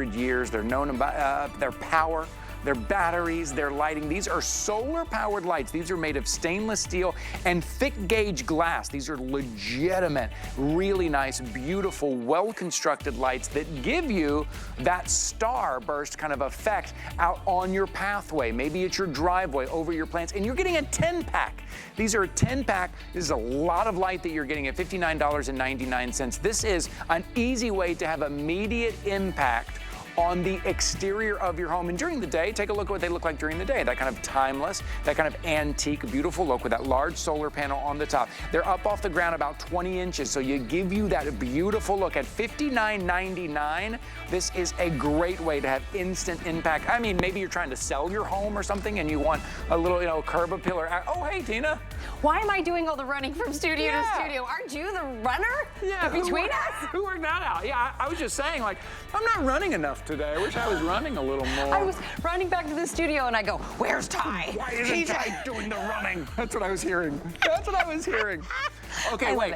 years. They're known about their power, their batteries, their lighting. These are solar-powered lights. These are made of stainless steel and thick-gauge glass. These are legitimate, really nice, beautiful, well-constructed lights that give you that starburst kind of effect out on your pathway. Maybe it's your driveway, over your plants, and you're getting a 10-pack. These are a 10-pack. This is a lot of light that you're getting at $59.99. This is an easy way to have immediate impact on the exterior of your home. And during the day, take a look at what they look like during the day. That kind of timeless, that kind of antique, beautiful look with that large solar panel on the top. They're up off the ground about 20 inches, so you give you that beautiful look. At $59.99, this is a great way to have instant impact. I mean, maybe you're trying to sell your home or something and you want a little, curb appeal or, oh, hey, Tina. Why am I doing all the running from studio to studio? Aren't you the runner? Yeah, between us? Who worked that out? Yeah, I was just saying, like, I'm not running enough today. I wish I was running a little more. I was running back to the studio and I go, where's Ty? Why isn't Ty doing the running? That's what I was hearing. That's what I was hearing. Okay, wait,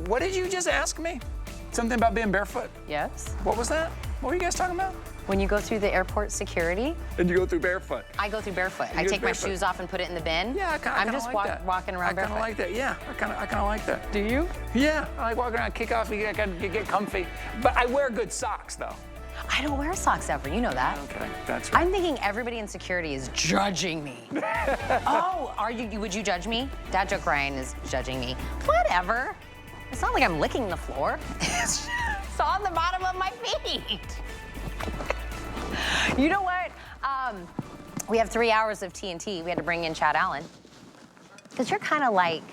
what did you just ask me? Something about being barefoot? Yes. What was that? What were you guys talking about? When you go through the airport security. And you go through barefoot. I go through barefoot. I take my shoes off and put it in the bin. Yeah, I kind of like that. I'm just walking around barefoot. I kind of like that, yeah. I kind of like that. Do you? Yeah, I like walking around, kick off, you get comfy. But I wear good socks, though. I don't wear socks ever, you know that. Okay, that's right. I'm thinking everybody in security is judging me. Oh, would you judge me? Dad joke Ryan is judging me. Whatever. It's not like I'm licking the floor. It's on the bottom of my feet. You know what? We have 3 hours of TNT. We had to bring in Chad Allen. Because you're kind of like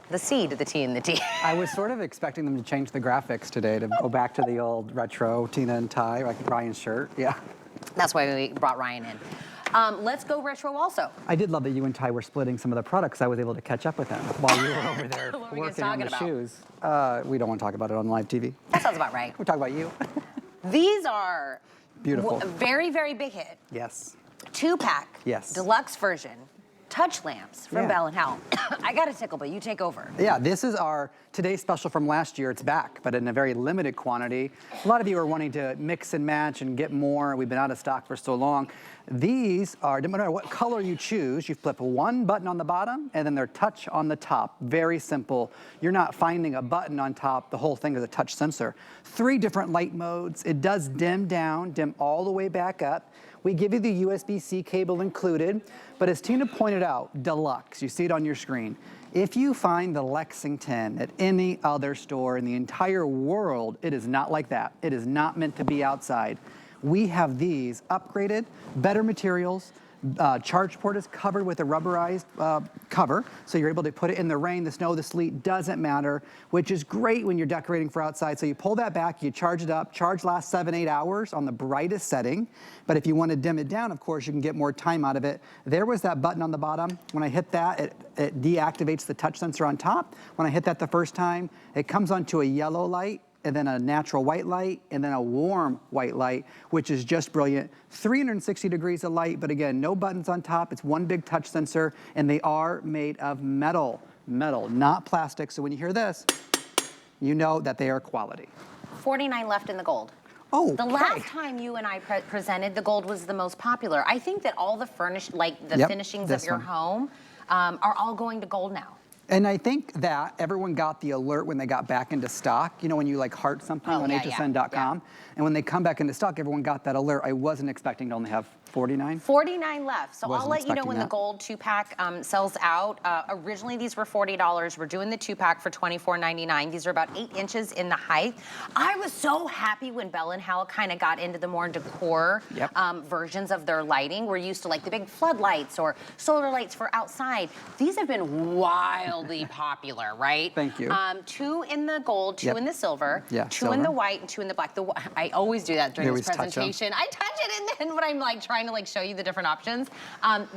the C to the T and the T. I was sort of expecting them to change the graphics today to go back to the old retro Tina and Ty, like Ryan's shirt, yeah. That's why we brought Ryan in. Let's go retro also. I did love that you and Ty were splitting some of the products. I was able to catch up with them while you were over there working on the shoes. We don't want to talk about it on live TV. That sounds about right. We're talking about you. These are beautiful. Very, very big hit. Yes. 2-pack. Yes. Deluxe version. Touch lamps from Bell and Howell. I got a tickle, but you take over. Yeah, this is our today's special from last year. It's back, but in a very limited quantity. A lot of you are wanting to mix and match and get more. We've been out of stock for so long. These are, no matter what color you choose, you flip one button on the bottom and then they're touch on the top. Very simple. You're not finding a button on top. The whole thing is a touch sensor. 3 different light modes. It does dim down, dim all the way back up. We give you the USB-C cable included, but as Tina pointed out, deluxe, you see it on your screen. If you find the Lexington at any other store in the entire world, it is not like that. It is not meant to be outside. We have these upgraded, better materials. Charge port is covered with a rubberized cover, so you're able to put it in the rain, the snow, the sleet, doesn't matter, which is great when you're decorating for outside. So you pull that back, you charge it up. Charge lasts 7-8 hours on the brightest setting, but if you want to dim it down, of course, you can get more time out of it. There was that button on the bottom. When I hit that, it deactivates the touch sensor on top. When I hit that the first time, it comes onto a yellow light, and then a natural white light, and then a warm white light, which is just brilliant. 360 degrees of light, but again, no buttons on top. It's one big touch sensor, and they are made of metal, not plastic. So when you hear this, you know that they are quality. 49 left in the gold. Oh, the last time you and I presented, the gold was the most popular. I think that all the finishings of your home are all going to gold now. And I think that everyone got the alert when they got back into stock. You know, when you like heart something on hsn.com. And when they come back into stock, everyone got that alert. I wasn't expecting to only have 49. 49 left. So I'll let you know when that. the gold 2-pack sells out. Originally, these were $40. We're doing the 2-pack for $24.99. These are about 8 inches in the height. I was so happy when Bell and Howell kind of got into the more decor versions of their lighting. We're used to like the big floodlights or solar lights for outside. These have been wildly popular, right? Thank you. 2 in the gold, 2 in the silver, 2 silver. in the white, and 2 in the black. I always do that during this presentation. I touch it, and then when I'm like trying to like show you the different options.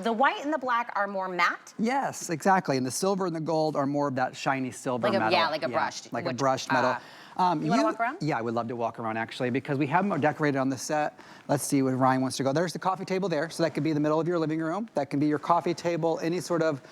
The white and the black are more matte. Yes, exactly. And the silver and the gold are more of that shiny silver metal. Yeah, like a brushed. Like a brushed metal. You want to walk around? Yeah, I would love to walk around actually, because we have them decorated on the set. Let's see where Ryan wants to go. There's the coffee table there, so that could be the middle of your living room. That can be your coffee table, any sort of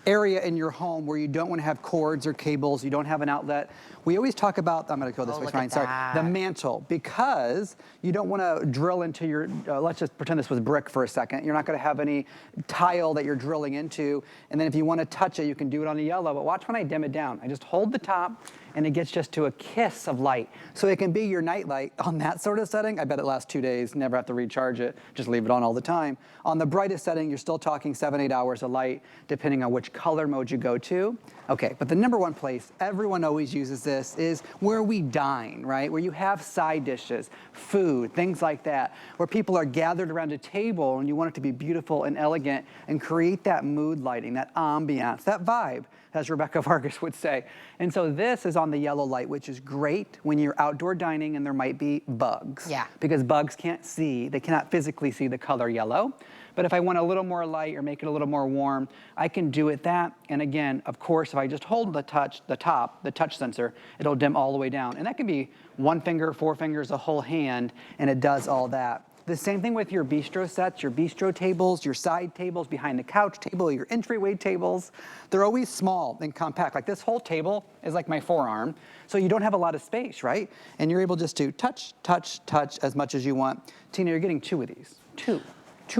area in your home where you don't want to have cords or cables, you don't have an outlet. We always talk about, I'm going to go this way, fine, sorry, the mantle, because you don't want to drill into your, let's just pretend this was brick for a second. You're not going to have any tile that you're drilling into, and then if you want to touch it, you can do it on the yellow, but watch when I dim it down. I just hold the top, and it gets just to a kiss of light. So it can be your night light on that sort of setting. I bet it lasts 2 days, never have to recharge it, just leave it on all the time. On the brightest setting, you're still talking 7-8 hours of light, depending on which color mode you go to. Okay, but the number one place everyone always uses this is where we dine, right? Where you have side dishes, food, things like that, where people are gathered around a table and you want it to be beautiful and elegant and create that mood lighting, that ambiance, that vibe, as Rebecca Vargas would say. And so this is on the yellow light, which is great when you're outdoor dining and there might be bugs. Yeah. Because bugs can't see, they cannot physically see the color yellow. But if I want a little more light or make it a little more warm, I can do it that. And again, of course, if I just hold the touch sensor, it'll dim all the way down. And that can be 1 finger, 4 fingers, a whole hand, and it does all that. The same thing with your bistro sets, your bistro tables, your side tables, behind the couch table, your entryway tables. They're always small and compact. Like this whole table is like my forearm, so you don't have a lot of space, right? And you're able just to touch, touch, touch as much as you want. Tina, you're getting 2 of these, two of them.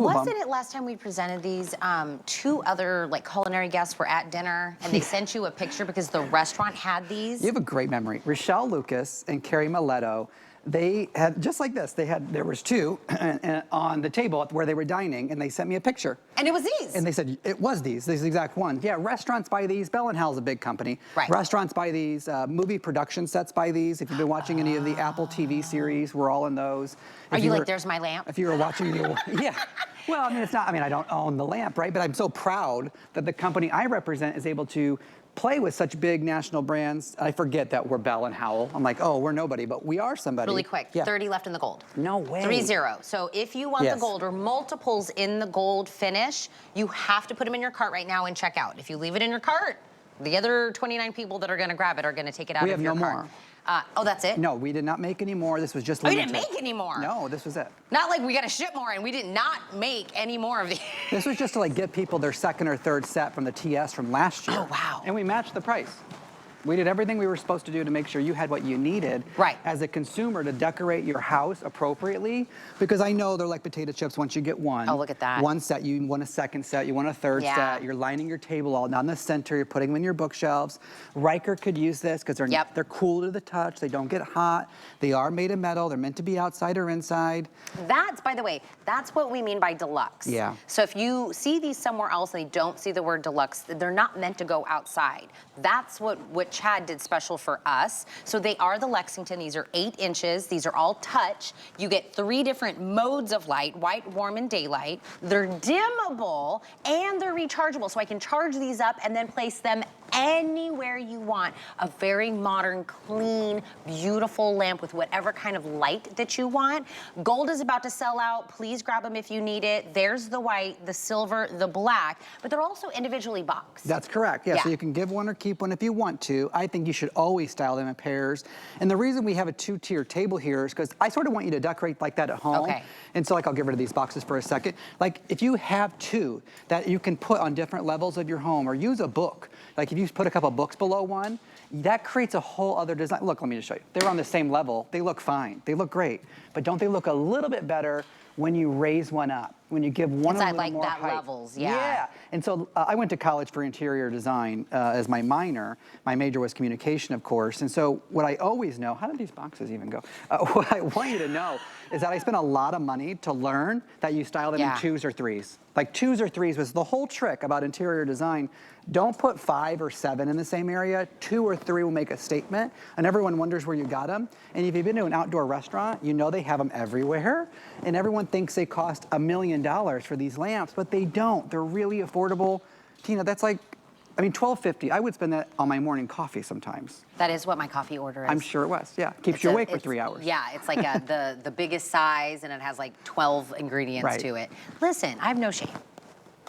Wasn't it last time we presented these, 2 other like culinary guests were at dinner and they sent you a picture because the restaurant had these? You have a great memory. Rochelle Lucas and Carrie Miletto, they had, just like this, there was 2 on the table where they were dining, and they sent me a picture. And it was these? And they said, it was these exact ones. Yeah, restaurants buy these. Bell & Howell's a big company. Right. Restaurants buy these. Movie production sets buy these. If you've been watching any of the Apple TV series, we're all in those. Are you like, there's my lamp? If you were watching the, yeah. Well, I mean, it's not, I mean, I don't own the lamp, right? But I'm so proud that the company I represent is able to play with such big national brands. I forget that we're Bell & Howell. I'm like, oh, we're nobody, but we are somebody. Really quick, yeah. 30 left in the gold. No way. 3-0. So if you want the gold or multiples in the gold finish, you have to put them in your cart right now and check out. If you leave it in your cart, the other 29 people that are gonna grab it are gonna take it out of your cart. We have no more. Oh, that's it? No, we did not make any more. This was just Oh, you limited. didn't make any more? No, this was it. Not like we got to ship more, and we did not make any more of these. This was just to like give people their second or third set from the TS from last year. Oh, wow. And we matched the price. We did everything we were supposed to do to make sure you had what you needed as a consumer to decorate your house appropriately, because I know they're like potato chips once you get one. Oh, look at that. One set, you want a second set, you want a third set, you're lining your table all down the center, you're putting them in your bookshelves. Riker could use this because they're cool to the touch, they don't get hot, they are made of metal, they're meant to be outside or inside. That's, by the way, that's what we mean by deluxe. Yeah. So if you see these somewhere else and they don't see the word deluxe, they're not meant to go outside. That's what Chad did special for us. So they are the Lexington. These are 8 inches. These are all touch. You get 3 different modes of light, white, warm, and daylight. They're dimmable and they're rechargeable. So I can charge these up and then place them anywhere you want. A very modern, clean, beautiful lamp with whatever kind of light that you want. Gold is about to sell out. Please grab them if you need it. There's the white, the silver, the black, but they're also individually boxed. That's correct. Yeah, so you can give one or keep one if you want to. I think you should always style them in pairs. And the reason we have a 2-tier table here is because I sort of want you to decorate like that at home. Okay. And so like I'll get rid of these boxes for a second. Like if you have 2 that you can put on different levels of your home, or use a book, like if you put a couple books below one, that creates a whole other design. Look, let me just show you. They're on the same level. They look fine. They look great. But don't they look a little bit better when you raise one up, when you give one a little like more that height. levels, yeah. Yeah, and so I went to college for interior design as my minor. My major was communication, of course, and so what I always know, how did these boxes even go? What I want you to know is that I spent a lot of money to learn that you style them in 2s or 3s. Like 2s or 3s was the whole trick about interior design. Don't put 5 or 7 in the same area. 2 or 3 will make a statement, and everyone wonders where you got them. And if you've been to an outdoor restaurant, you know they have them everywhere, and everyone thinks they cost $1 million for these lamps, but they don't. They're really affordable. Tina, that's like, I mean, $12.50. I would spend that on my morning coffee sometimes. That is what my coffee order is. I'm sure it was, yeah. Keeps you awake for 3 hours. Yeah, it's like the biggest size, and it has like 12 ingredients to it. Listen, I have no shame.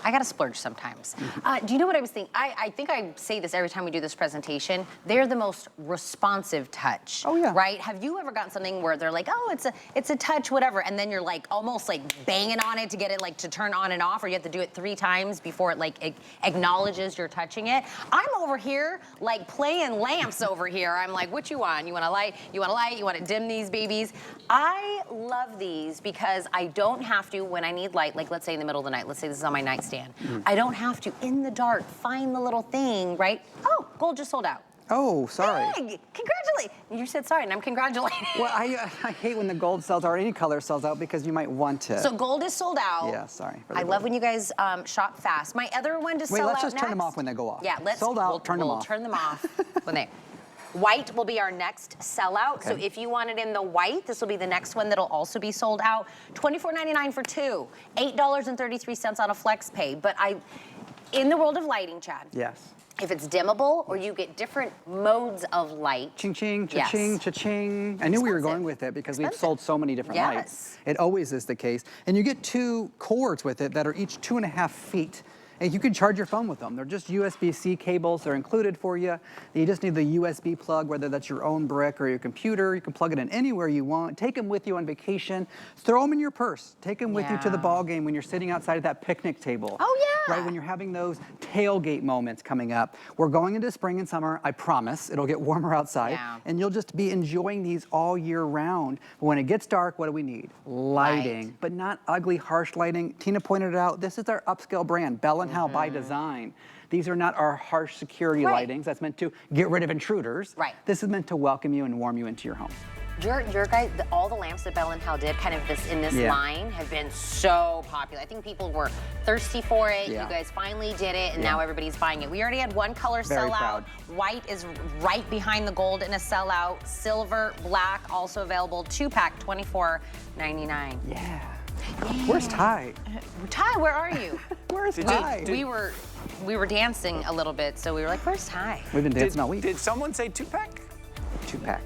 I gotta splurge sometimes. Do you know what I was thinking? I think I say this every time we do this presentation. They're the most responsive touch. Oh, yeah. Right? Have you ever gotten something where they're like, oh, it's a touch, whatever, and then you're like almost like banging on it to get it like to turn on and off, or you have to do it 3 times before it like acknowledges you're touching it? I'm over here like playing lamps over here. I'm like, what you want? You want a light? You want a light? You want to dim these babies? I love these because I don't have to, when I need light, like let's say in the middle of the night, let's say this is on my nightstand. I don't have to, in the dark, find the little thing, right? Oh, gold just sold out. Oh, sorry. Hey, congratulate. You said sorry, and I'm congratulating. Well, I hate when the gold sells out or any color sells out because you might want to. So gold is sold out. Yeah, sorry. I love when you guys shop fast. My other one to sell out Wait, let's just next. turn them off when they go off. Yeah, let's. Sold out, turn them off. We'll turn them off when they. White will be our next sellout. Okay. So if you want it in the white, this will be the next one that'll also be sold out. $24.99 for 2, $8.33 on a flex pay. But in the world of lighting, Chad. Yes. If it's dimmable or you get different modes of light. Ching, ching, cha-ching, yes. cha-ching. I knew we were going with it because we've sold so many different lights. It always is the case. And you get 2 cords with it that are each 2.5 feet. And you can charge your phone with them. They're just USB-C cables. They're included for you. You just need the USB plug, whether that's your own brick or your computer. You can plug it in anywhere you want. Take them with you on vacation. Throw them in your purse. Take them with you to the ball game when you're sitting outside of that picnic table. Oh, yeah. Right, when you're having those tailgate moments coming up. We're going into spring and summer. I promise. It'll get warmer outside. Yeah. And you'll just be enjoying these all year round. But when it gets dark, what do we need? Lighting. Light. But not ugly, harsh lighting. Tina pointed it out. This is our upscale brand, Bell & Howell by design. These are not our harsh security lightings. That's meant to get rid of intruders. Right. This is meant to welcome you and warm you into your home. Your guys, all the lamps that Bell & Howell did kind of in this line have been so popular. I think people were thirsty for it. You guys finally did it, and now everybody's buying it. We already had one color sell out. White is right behind the gold in a sellout. Silver, black, also available. 2-pack, $24.99. Yeah. Where's Ty? Ty, where are you? Where's Ty? We were dancing a little bit, so we were like, where's Ty? We've been dancing all week. Did someone say 2-pack? 2-pack.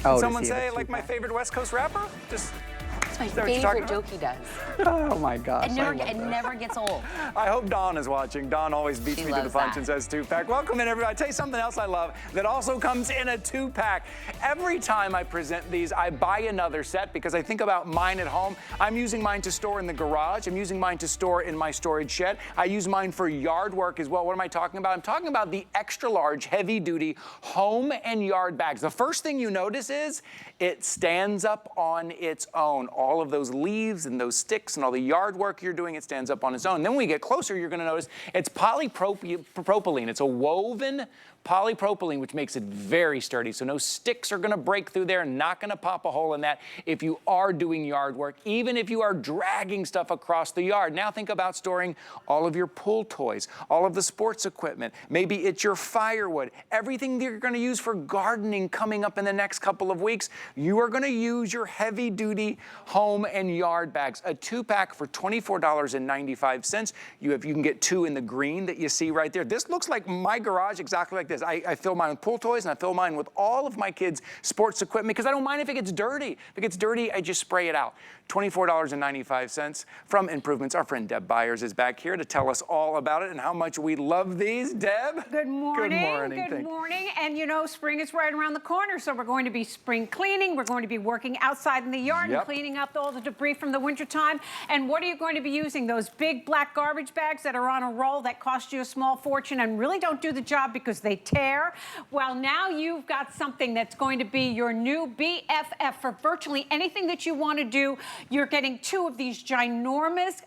Oh, did someone say like my favorite West Coast rapper? Just. That's my favorite joke he does. Oh my gosh. It never gets old. I hope Dawn is watching. Dawn always beats me to the punch and says 2-pack. Welcome in, everybody. I'll tell you something else I love that also comes in a 2-pack. Every time I present these, I buy another set because I think about mine at home. I'm using mine to store in the garage. I'm using mine to store in my storage shed. I use mine for yard work as well. What am I talking about? I'm talking about the extra large, heavy duty home and yard bags. The first thing you notice is it stands up on its own. All of those leaves and those sticks and all the yard work you're doing, it stands up on its own. Then when we get closer, you're going to notice it's polypropylene. It's a woven polypropylene, which makes it very sturdy. So no sticks are going to break through there, not going to pop a hole in that if you are doing yard work, even if you are dragging stuff across the yard. Now think about storing all of your pool toys, all of the sports equipment. Maybe it's your firewood, everything that you're going to use for gardening coming up in the next couple of weeks. You are going to use your heavy-duty home and yard bags. A 2-pack for $24.95. You can get 2 in the green that you see right there. This looks like my garage exactly like this. I fill mine with pool toys, and I fill mine with all of my kids' sports equipment because I don't mind if it gets dirty. If it gets dirty, I just spray it out. $24.95 from Improvements. Our friend Deb Byers is back here to tell us all about it and how much we love these. Deb? Good morning. Good morning. Good morning. And you know, spring is right around the corner, so we're going to be spring cleaning. We're going to be working outside in the yard and cleaning up all the debris from the wintertime. And what are you going to be using? Those big black garbage bags that are on a roll that cost you a small fortune and really don't do the job because they tear. Well, now you've got something that's going to be your new BFF for virtually anything that you want to do. You're getting 2 of these ginormous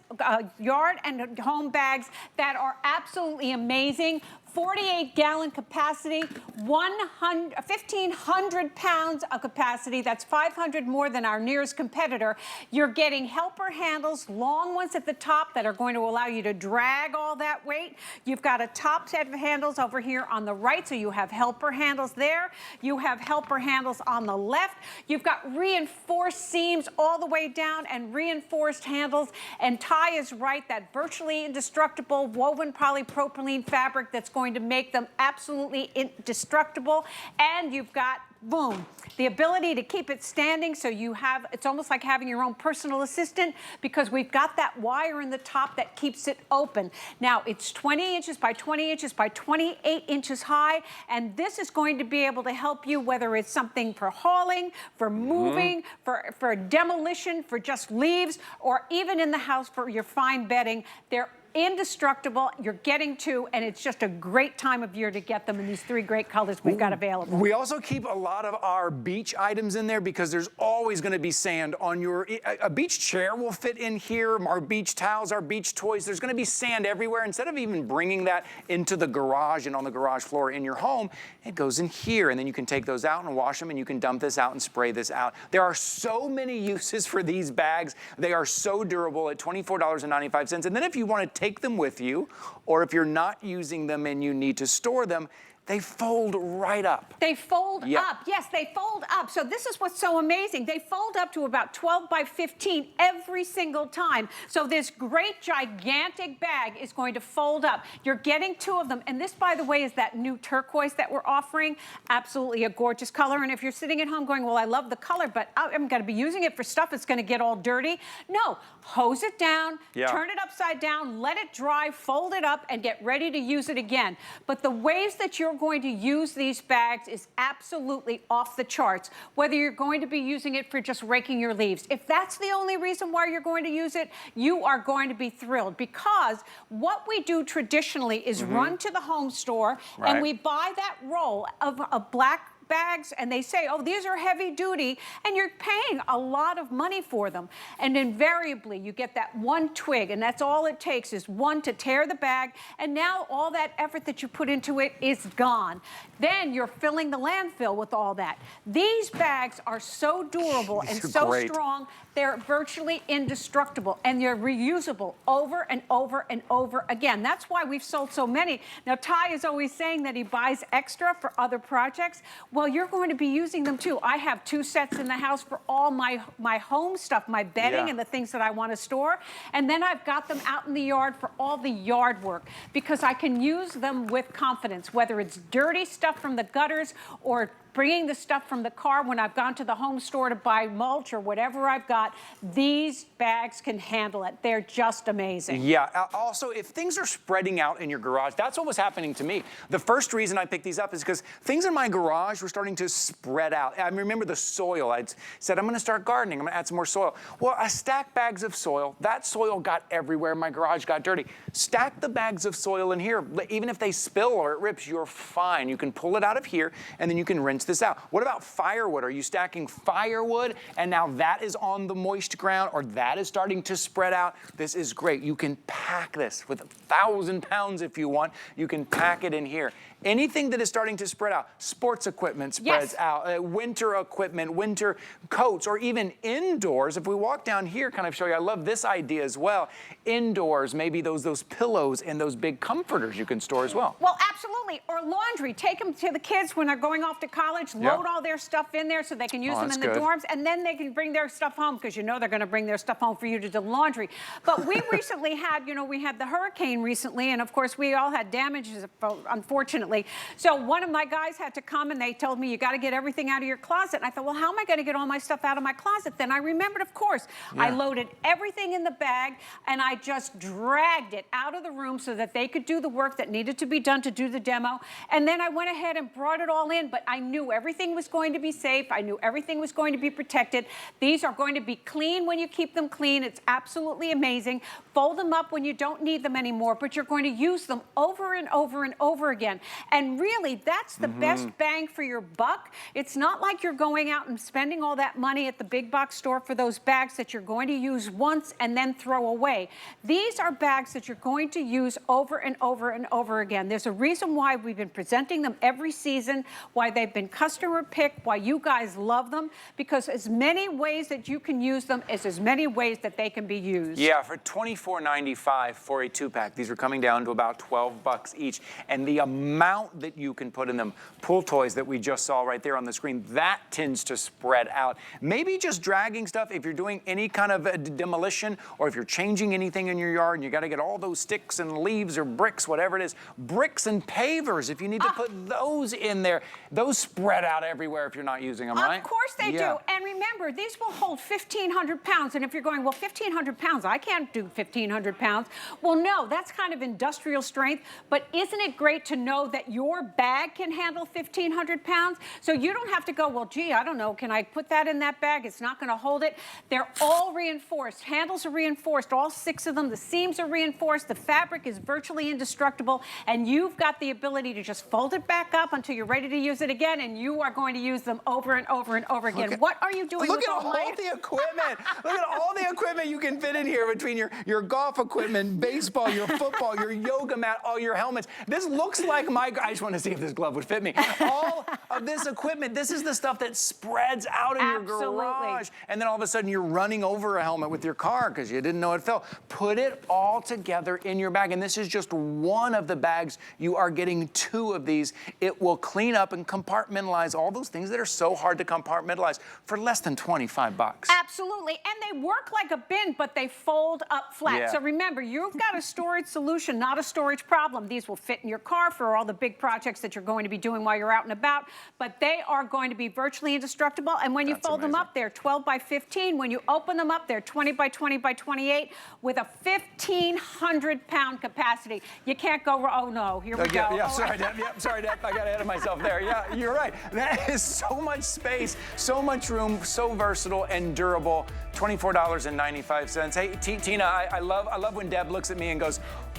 yard and home bags that are absolutely amazing. 48-gallon capacity, 1,500 pounds of capacity. That's 500 more than our nearest competitor. You're getting helper handles, long ones at the top that are going to allow you to drag all that weight. You've got a top set of handles over here on the right, so you have helper handles there. You have helper handles on the left. You've got reinforced seams all the way down and reinforced handles. And Ty is right, that virtually indestructible woven polypropylene fabric that's going to make them absolutely indestructible. And you've got boom. The ability to keep it standing so you have, it's almost like having your own personal assistant because we've got that wire in the top that keeps it open. Now, it's 20 inches by 20 inches by 28 inches high, and this is going to be able to help you whether it's something for hauling, for moving, for demolition, for just leaves, or even in the house for your fine bedding. They're indestructible. You're getting two, and it's just a great time of year to get them in these 3 great colors we've got available. We also keep a lot of our beach items in there because there's always going to be sand on your, a beach chair will fit in here, our beach towels, our beach toys. There's going to be sand everywhere. Instead of even bringing that into the garage and on the garage floor in your home, it goes in here, and then you can take those out and wash them, and you can dump this out and spray this out. There are so many uses for these bags. They are so durable at $24.95. And then if you want to take them with you, or if you're not using them and you need to store them, they fold right up. They fold up. Yes, they fold up. So this is what's so amazing. They fold up to about 12 by 15 every single time. So this great gigantic bag is going to fold up. You're getting 2 of them. And this, by the way, is that new turquoise that we're offering. Absolutely a gorgeous color. And if you're sitting at home going, well, I love the color, but I'm going to be using it for stuff that's going to get all dirty. No, hose it down, turn it upside down, let it dry, fold it up, and get ready to use it again. But the ways that you're going to use these bags is absolutely off the charts, whether you're going to be using it for just raking your leaves. If that's the only reason why you're going to use it, you are going to be thrilled, because what we do traditionally is run to the home store and we buy that roll of black bags, and they say, oh, these are heavy duty, and you're paying a lot of money for them. And invariably, you get that one twig, and that's all it takes is one to tear the bag, and now all that effort that you put into it is gone. Then you're filling the landfill with all that. These bags are so durable and so strong, they're virtually indestructible, and they're reusable over and over and over again. That's why we've sold so many. Now, Ty is always saying that he buys extra for other projects. Well, you're going to be using them too. I have 2 sets in the house for all my home stuff, my bedding and the things that I want to store. And then I've got them out in the yard for all the yard work, because I can use them with confidence, whether it's dirty stuff from the gutters or bringing the stuff from the car when I've gone to the home store to buy mulch or whatever I've got. These bags can handle it. They're just amazing. Yeah, also, if things are spreading out in your garage, that's what was happening to me. The first reason I picked these up is because things in my garage were starting to spread out. I remember the soil. I said, I'm going to start gardening. I'm going to add some more soil. Well, I stacked bags of soil. That soil got everywhere. My garage got dirty. Stack the bags of soil in here. Even if they spill or it rips, you're fine. You can pull it out of here, and then you can rinse this out. What about firewood? Are you stacking firewood and now that is on the moist ground, or that is starting to spread out? This is great. You can pack this with 1,000 pounds if you want. You can pack it in here. Anything that is starting to spread out, sports equipment spreads out, winter equipment, winter coats, or even indoors. If we walk down here, kind of show you, I love this idea as well. Indoors, maybe those pillows and those big comforters you can store as well. Well, absolutely. Or laundry. Take them to the kids when they're going off to college, load all their stuff in there so they can use them in the dorms, and then they can bring their stuff home, because you know they're going to bring their stuff home for you to do laundry. But we recently had, we had the hurricane recently, and of course we all had damages, unfortunately. So one of my guys had to come, and they told me, you got to get everything out of your closet. And I thought, well, how am I going to get all my stuff out of my closet? Then I remembered, of course, I loaded everything in the bag, and I just dragged it out of the room so that they could do the work that needed to be done to do the demo. And then I went ahead and brought it all in, but I knew everything was going to be safe. I knew everything was going to be protected. These are going to be clean when you keep them clean. It's absolutely amazing. Fold them up when you don't need them anymore, but you're going to use them over and over and over again. And really, that's the best bang for your buck. It's not like you're going out and spending all that money at the big box store for those bags that you're going to use once and then throw away. These are bags that you're going to use over and over and over again. There's a reason why we've been presenting them every season, why they've been customer picked, why you guys love them, because as many ways that you can use them is as many ways that they can be used. Yeah, for $24.95 for a 2-pack. These are coming down to about $12 each. And the amount amount that you can put in them. Pool toys that we just saw right there on the screen, that tends to spread out. Maybe just dragging stuff if you're doing any kind of a demolition, or if you're changing anything in your yard and you got to get all those sticks and leaves or bricks, whatever it is. Bricks and pavers, if you need to put those in there, those spread out everywhere if you're not using them, right? Of course they do. And remember, these will hold 1,500 pounds. And if you're going, well, 1,500 pounds, I can't do 1,500 pounds. Well, no, that's kind of industrial strength. But isn't it great to know that your bag can handle 1,500 pounds? So you don't have to go, well, gee, I don't know, can I put that in that bag? It's not going to hold it. They're all reinforced. Handles are reinforced, all 6 of them. The seams are reinforced. The fabric is virtually indestructible. And you've got the ability to just fold it back up until you're ready to use it again, and you are going to use them over and over and over again. What are you doing with all my... Look at all the equipment. Look at all the equipment you can fit in here between your golf equipment, baseball, your football, your yoga mat, all your helmets. This looks like I just want to see if this glove would fit me. All of this equipment, this is the stuff that spreads out in your garage. And then all of a sudden you're running over a helmet with your car because you didn't know it fell. Put it all together in your bag. And this is just one of the bags. You are getting 2 of these. It will clean up and compartmentalize all those things that are so hard to compartmentalize for less than 25 bucks. Absolutely. And they work like a bin, but they fold up flat. So remember, you've got a storage solution, not a storage problem. These will fit in your car for all the big projects that you're going to be doing while you're out and about, but they are going to be virtually indestructible. And when you fold them up, they're 12 by 15. When you open them up, they're 20 by 20 by 28 with a 1,500-pound capacity. You can't go, oh no, here we go. Yeah, sorry, Deb. Yeah, sorry, Deb. I got ahead of myself there. Yeah, you're right. That is so much space, so much room, so versatile and durable. $24.95. Hey, Tina, I love when Deb looks at me and goes,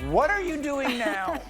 "What are you doing now?"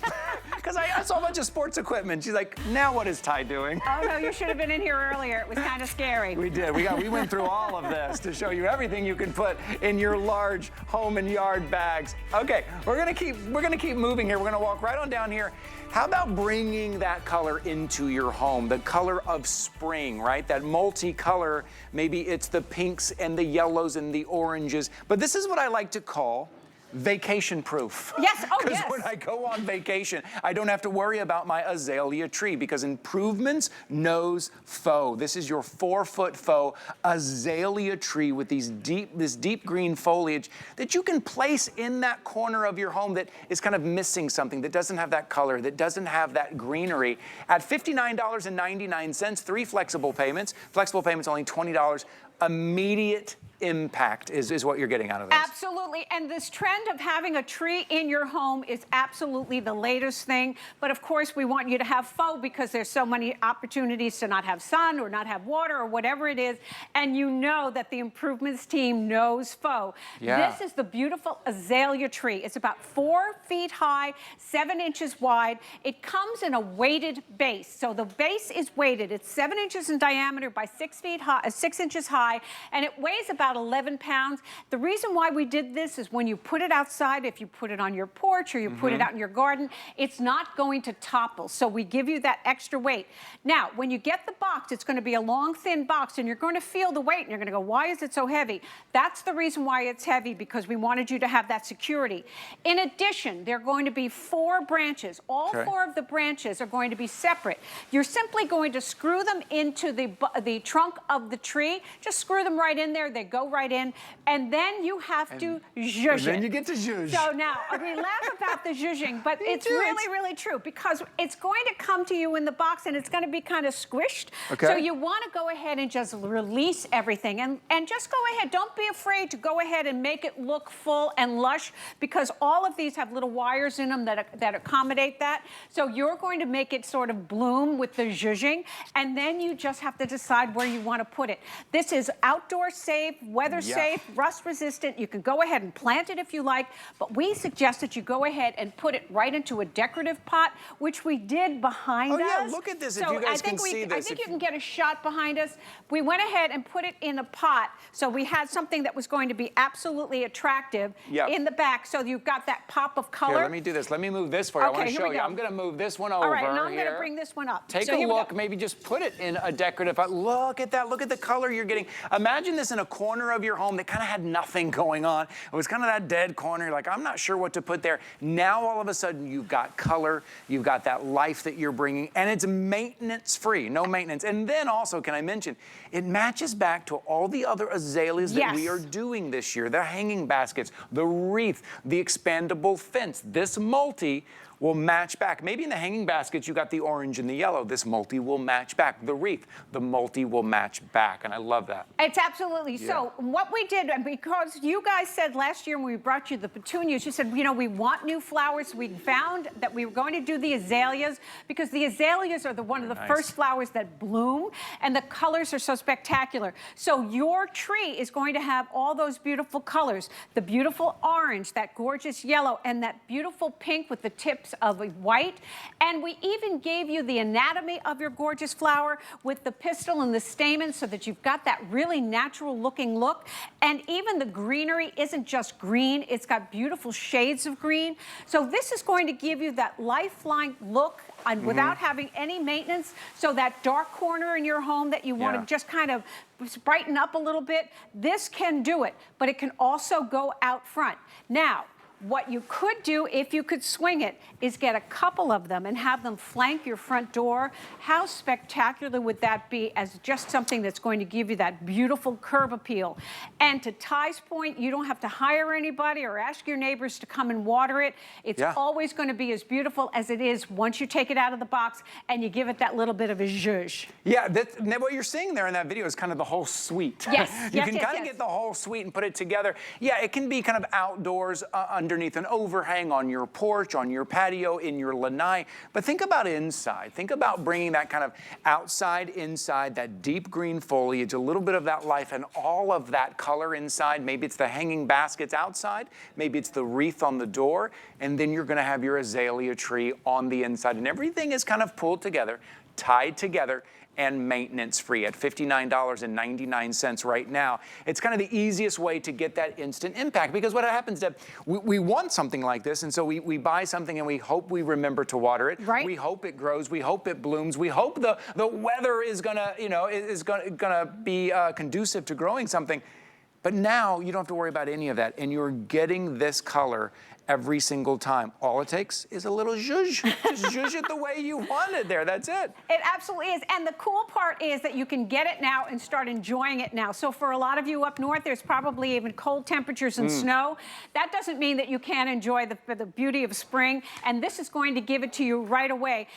Because I saw a bunch of sports equipment. She's like, "Now what is Ty doing?" Oh no, you should have been in here earlier. It was kind of scary. We did. We went through all of this to show you everything you can put in your large home and yard bags. Okay, we're gonna keep moving here. We're gonna walk right on down here. How about bringing that color into your home? The color of spring, right? That multicolor. Maybe it's the pinks and the yellows and the oranges. But this is what I like to call vacation proof. Yes, oh yes. Because when I go on vacation, I don't have to worry about my azalea tree because Improvements knows Faux. This is your 4-foot faux azalea tree with this deep green foliage that you can place in that corner of your home that is kind of missing something, that doesn't have that color, that doesn't have that greenery. At $59.99, 3 flexible payments. Flexible payments only $20. Immediate impact is what you're getting out of this. Absolutely, and this trend of having a tree in your home is absolutely the latest thing. But of course, we want you to have faux because there's so many opportunities to not have sun or not have water or whatever it is. And you know that the Improvements team knows faux. Yeah. This is the beautiful azalea tree. It's about 4 feet high, 7 inches wide. It comes in a weighted base. So the base is weighted. It's 7 inches in diameter by 6 inches high, and it weighs about 11 pounds. The reason why we did this is when you put it outside, if you put it on your porch or you put it out in your garden, it's not going to topple. So we give you that extra weight. Now, when you get the box, it's going to be a long, thin box, and you're going to feel the weight, and you're going to go, why is it so heavy? That's the reason why it's heavy, because we wanted you to have that security. In addition, there are going to be 4 branches. All 4 of the branches are going to be separate. You're simply going to screw them into the trunk of the tree. Just screw them right in there. They go right in, and then you have to zhuzh it. Then you get to zhuzh. So now, we laugh about the zhuzhing, but it's really, really true, because it's going to come to you in the box, and it's going to be kind of squished. Okay. So you want to go ahead and just release everything, and just go ahead. Don't be afraid to go ahead and make it look full and lush, because all of these have little wires in them that accommodate that. So you're going to make it sort of bloom with the zhuzhing, and then you just have to decide where you want to put it. This is outdoor safe, weather safe, rust resistant. You can go ahead and plant it if you like, but we suggest that you go ahead and put it right into a decorative pot, which we did behind us. Oh yeah, look at this, if you guys can see this. I think you can get a shot behind us. We went ahead and put it in a pot, so we had something that was going to be absolutely attractive in the back, so you've got that pop of color. Here, let me do this. Let me move this for you. I want to show you. I'm going to move this one over. All right, and I'm going to bring this one up. Take a look. Maybe just put it in a decorative pot. Look at that. Look at the color you're getting. Imagine this in a corner corner of your home that kind of had nothing going on. It was kind of that dead corner. You're like, I'm not sure what to put there. Now, all of a sudden, you've got color, you've got that life that you're bringing, and it's maintenance-free, no maintenance. And then also, can I mention, it matches back to all the other azaleas that we are doing this year. The hanging baskets, the wreath, the expandable fence. This multi will match back. Maybe in the hanging baskets, you got the orange and the yellow. This multi will match back. The wreath, the multi will match back. And I love that. It's absolutely. So what we did, because you guys said last year when we brought you the petunias, you said, you know, we want new flowers. We found that we were going to do the azaleas because the azaleas are one of the first flowers that bloom, and the colors are so spectacular. So your tree is going to have all those beautiful colors, the beautiful orange, that gorgeous yellow, and that beautiful pink with the tips of white. And we even gave you the anatomy of your gorgeous flower with the pistil and the stamen so that you've got that really natural looking look. And even the greenery isn't just green, it's got beautiful shades of green. So this is going to give you that lifeline look and without having any maintenance. So that dark corner in your home that you want to just kind of brighten up a little bit, this can do it, but it can also go out front. Now, what you could do, if you could swing it, is get a couple of them and have them flank your front door. How spectacular would that be as just something that's going to give you that beautiful curb appeal? And to Ty's point, you don't have to hire anybody or ask your neighbors to come and water it. It's always going to be as beautiful as it is once you take it out of the box and you give it that little bit of a zhuzh. Yeah, what you're seeing there in that video is kind of the whole suite. Yes, you can kind of get the whole suite and put it together. Yeah, it can be kind of outdoors underneath an overhang on your porch, on your patio, in your lanai. But think about inside. Think about bringing that kind of outside, inside, that deep green foliage, a little bit of that life and all of that color inside. Maybe it's the hanging baskets outside. Maybe it's the wreath on the door. And then you're going to have your azalea tree on the inside. And everything is kind of pulled together, tied together, and maintenance-free at $59.99 right now. It's kind of the easiest way to get that instant impact, because what happens, Deb, we want something like this, and so we buy something and we hope we remember to water it. Right. We hope it grows. We hope it blooms. We hope the weather is gonna, you know, is gonna be conducive to growing something. But now you don't have to worry about any of that, and you're getting this color every single time. All it takes is a little zhuzh. Just zhuzh it the way you want it there. That's it. It absolutely is. And the cool part is that you can get it now and start enjoying it now. So for a lot of you up north, there's probably even cold temperatures and snow. That doesn't mean that you can't enjoy the beauty of spring. And this is going to give it to you right away.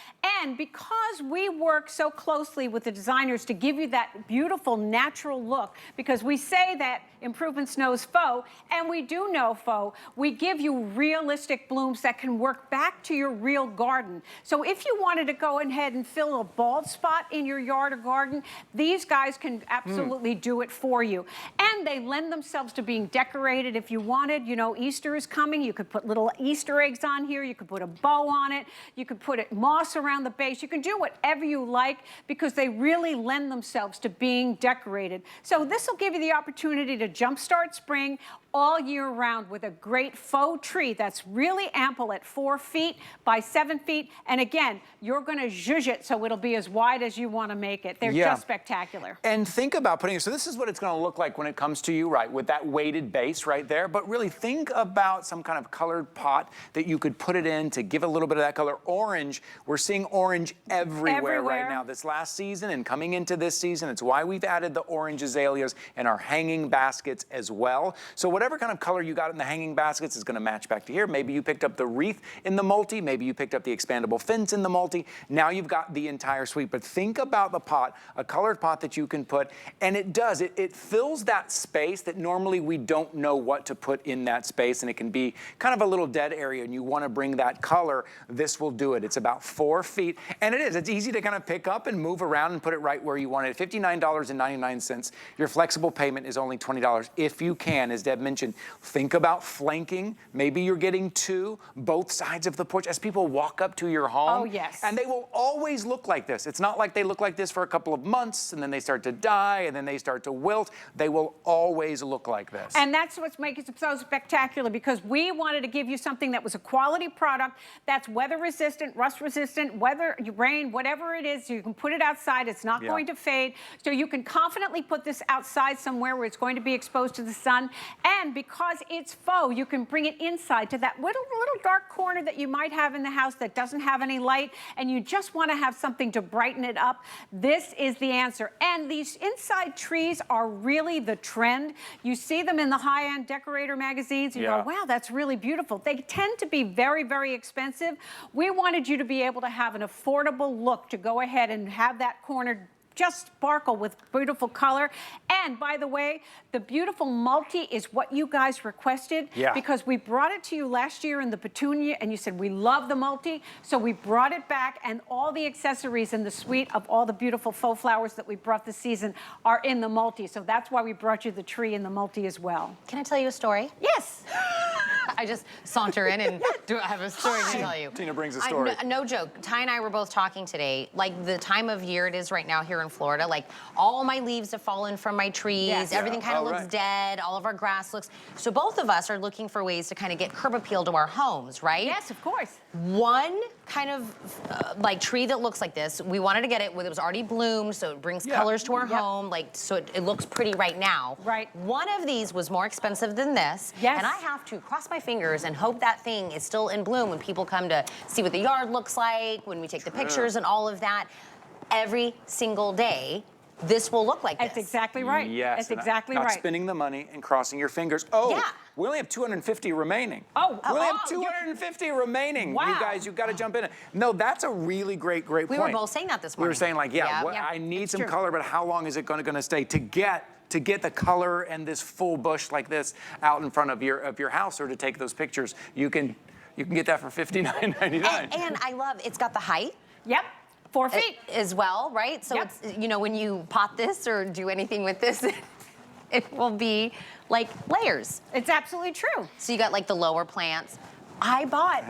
And because we work so closely with the designers to give you that beautiful natural look, because we say that improvements knows faux, and we do know faux, we give you realistic blooms that can work back to your real garden. So if you wanted to go ahead and fill a bald spot in your yard or garden, these guys can absolutely do it for you. And they lend themselves to being decorated if you wanted. You know, Easter is coming. You could put little Easter eggs on here. You could put a bow on it. You could put moss around the base. You can do whatever you like because they really lend themselves to being decorated. So this will give you the opportunity to jumpstart spring all year round with a great faux tree that's really ample at 4 feet by 7 feet. And again, you're going to zhuzh it so it'll be as wide as you want to make it. They're just spectacular. And think about putting it, so this is what it's going to look like when it comes to you, right, with that weighted base right there. But really think about some kind of colored pot that you could put it in to give a little bit of that color. Orange, we're seeing orange everywhere right now. This last season and coming into this season, it's why we've added the orange azaleas in our hanging baskets as well. So whatever kind of color you got in the hanging baskets is going to match back to here. Maybe you picked up the wreath in the multi. Maybe you picked up the expandable fence in the multi. Now you've got the entire suite. But think about the pot, a colored pot that you can put, and it does. It fills that space that normally we don't know what to put in that space, and it can be kind of a little dead area, and you want to bring that color. This will do it. It's about 4 feet, and it is. It's easy to kind of pick up and move around and put it right where you want it. $59.99. Your flexible payment is only $20 if you can, as Deb mentioned. mentioned. Think about flanking. Maybe you're getting 2, both sides of the porch as people walk up to your home. Oh, yes. And they will always look like this. It's not like they look like this for a couple of months and then they start to die and then they start to wilt. They will always look like this. And that's what's making it so spectacular, because we wanted to give you something that was a quality product that's weather resistant, rust resistant, weather, rain, whatever it is, you can put it outside. It's not going to fade. So you can confidently put this outside somewhere where it's going to be exposed to the sun. And because it's faux, you can bring it inside to that little dark corner that you might have in the house that doesn't have any light, and you just want to have something to brighten it up. This is the answer. And these inside trees are really the trend. You see them in the high-end decorator magazines. You go, wow, that's really beautiful. They tend to be very, very expensive. We wanted you to be able to have an affordable look to go ahead and have that corner just sparkle with beautiful color. And by the way, the beautiful multi is what you guys requested, because we brought it to you last year in the petunia and you said, we love the multi. So we brought it back, and all the accessories in the suite of all the beautiful faux flowers that we brought this season are in the multi. So that's why we brought you the tree in the multi as well. Can I tell you a story? Yes. I just saunter in and I have a story to tell you. Tina brings a story. No joke. Ty and I were both talking today, like the time of year it is right now here in Florida, like all my leaves have fallen from my trees, everything kind of looks dead, all of our grass looks, so both of us are looking for ways to kind of get curb appeal to our homes, right? Yes, of course. One kind of like tree that looks like this, we wanted to get it when it was already bloomed, so it brings colors to our home, like so it looks pretty right now. Right. One of these was more expensive than this, and I have to cross my fingers and hope that thing is still in bloom when people come to see what the yard looks like, when we take the pictures and all of that. Every single day, this will look like this. That's exactly right. Yes. That's exactly not right. spending the money and crossing your fingers. Oh, we only have 250 remaining. Oh, we only have 250 remaining. Wow. You guys, you've got to jump in. No, that's a really great point. We were both saying that this morning. We were saying like, I need some color, but how long is it going to stay to get the color and this full bush like this out in front of your house, or to take those pictures? You can get that for $59.99. And I love, it's got the height. Yep. 4 feet. As well, right? So it's, you know, when you pot this or do anything with this, it will be like layers. It's absolutely true. So you got like the lower plants. I bought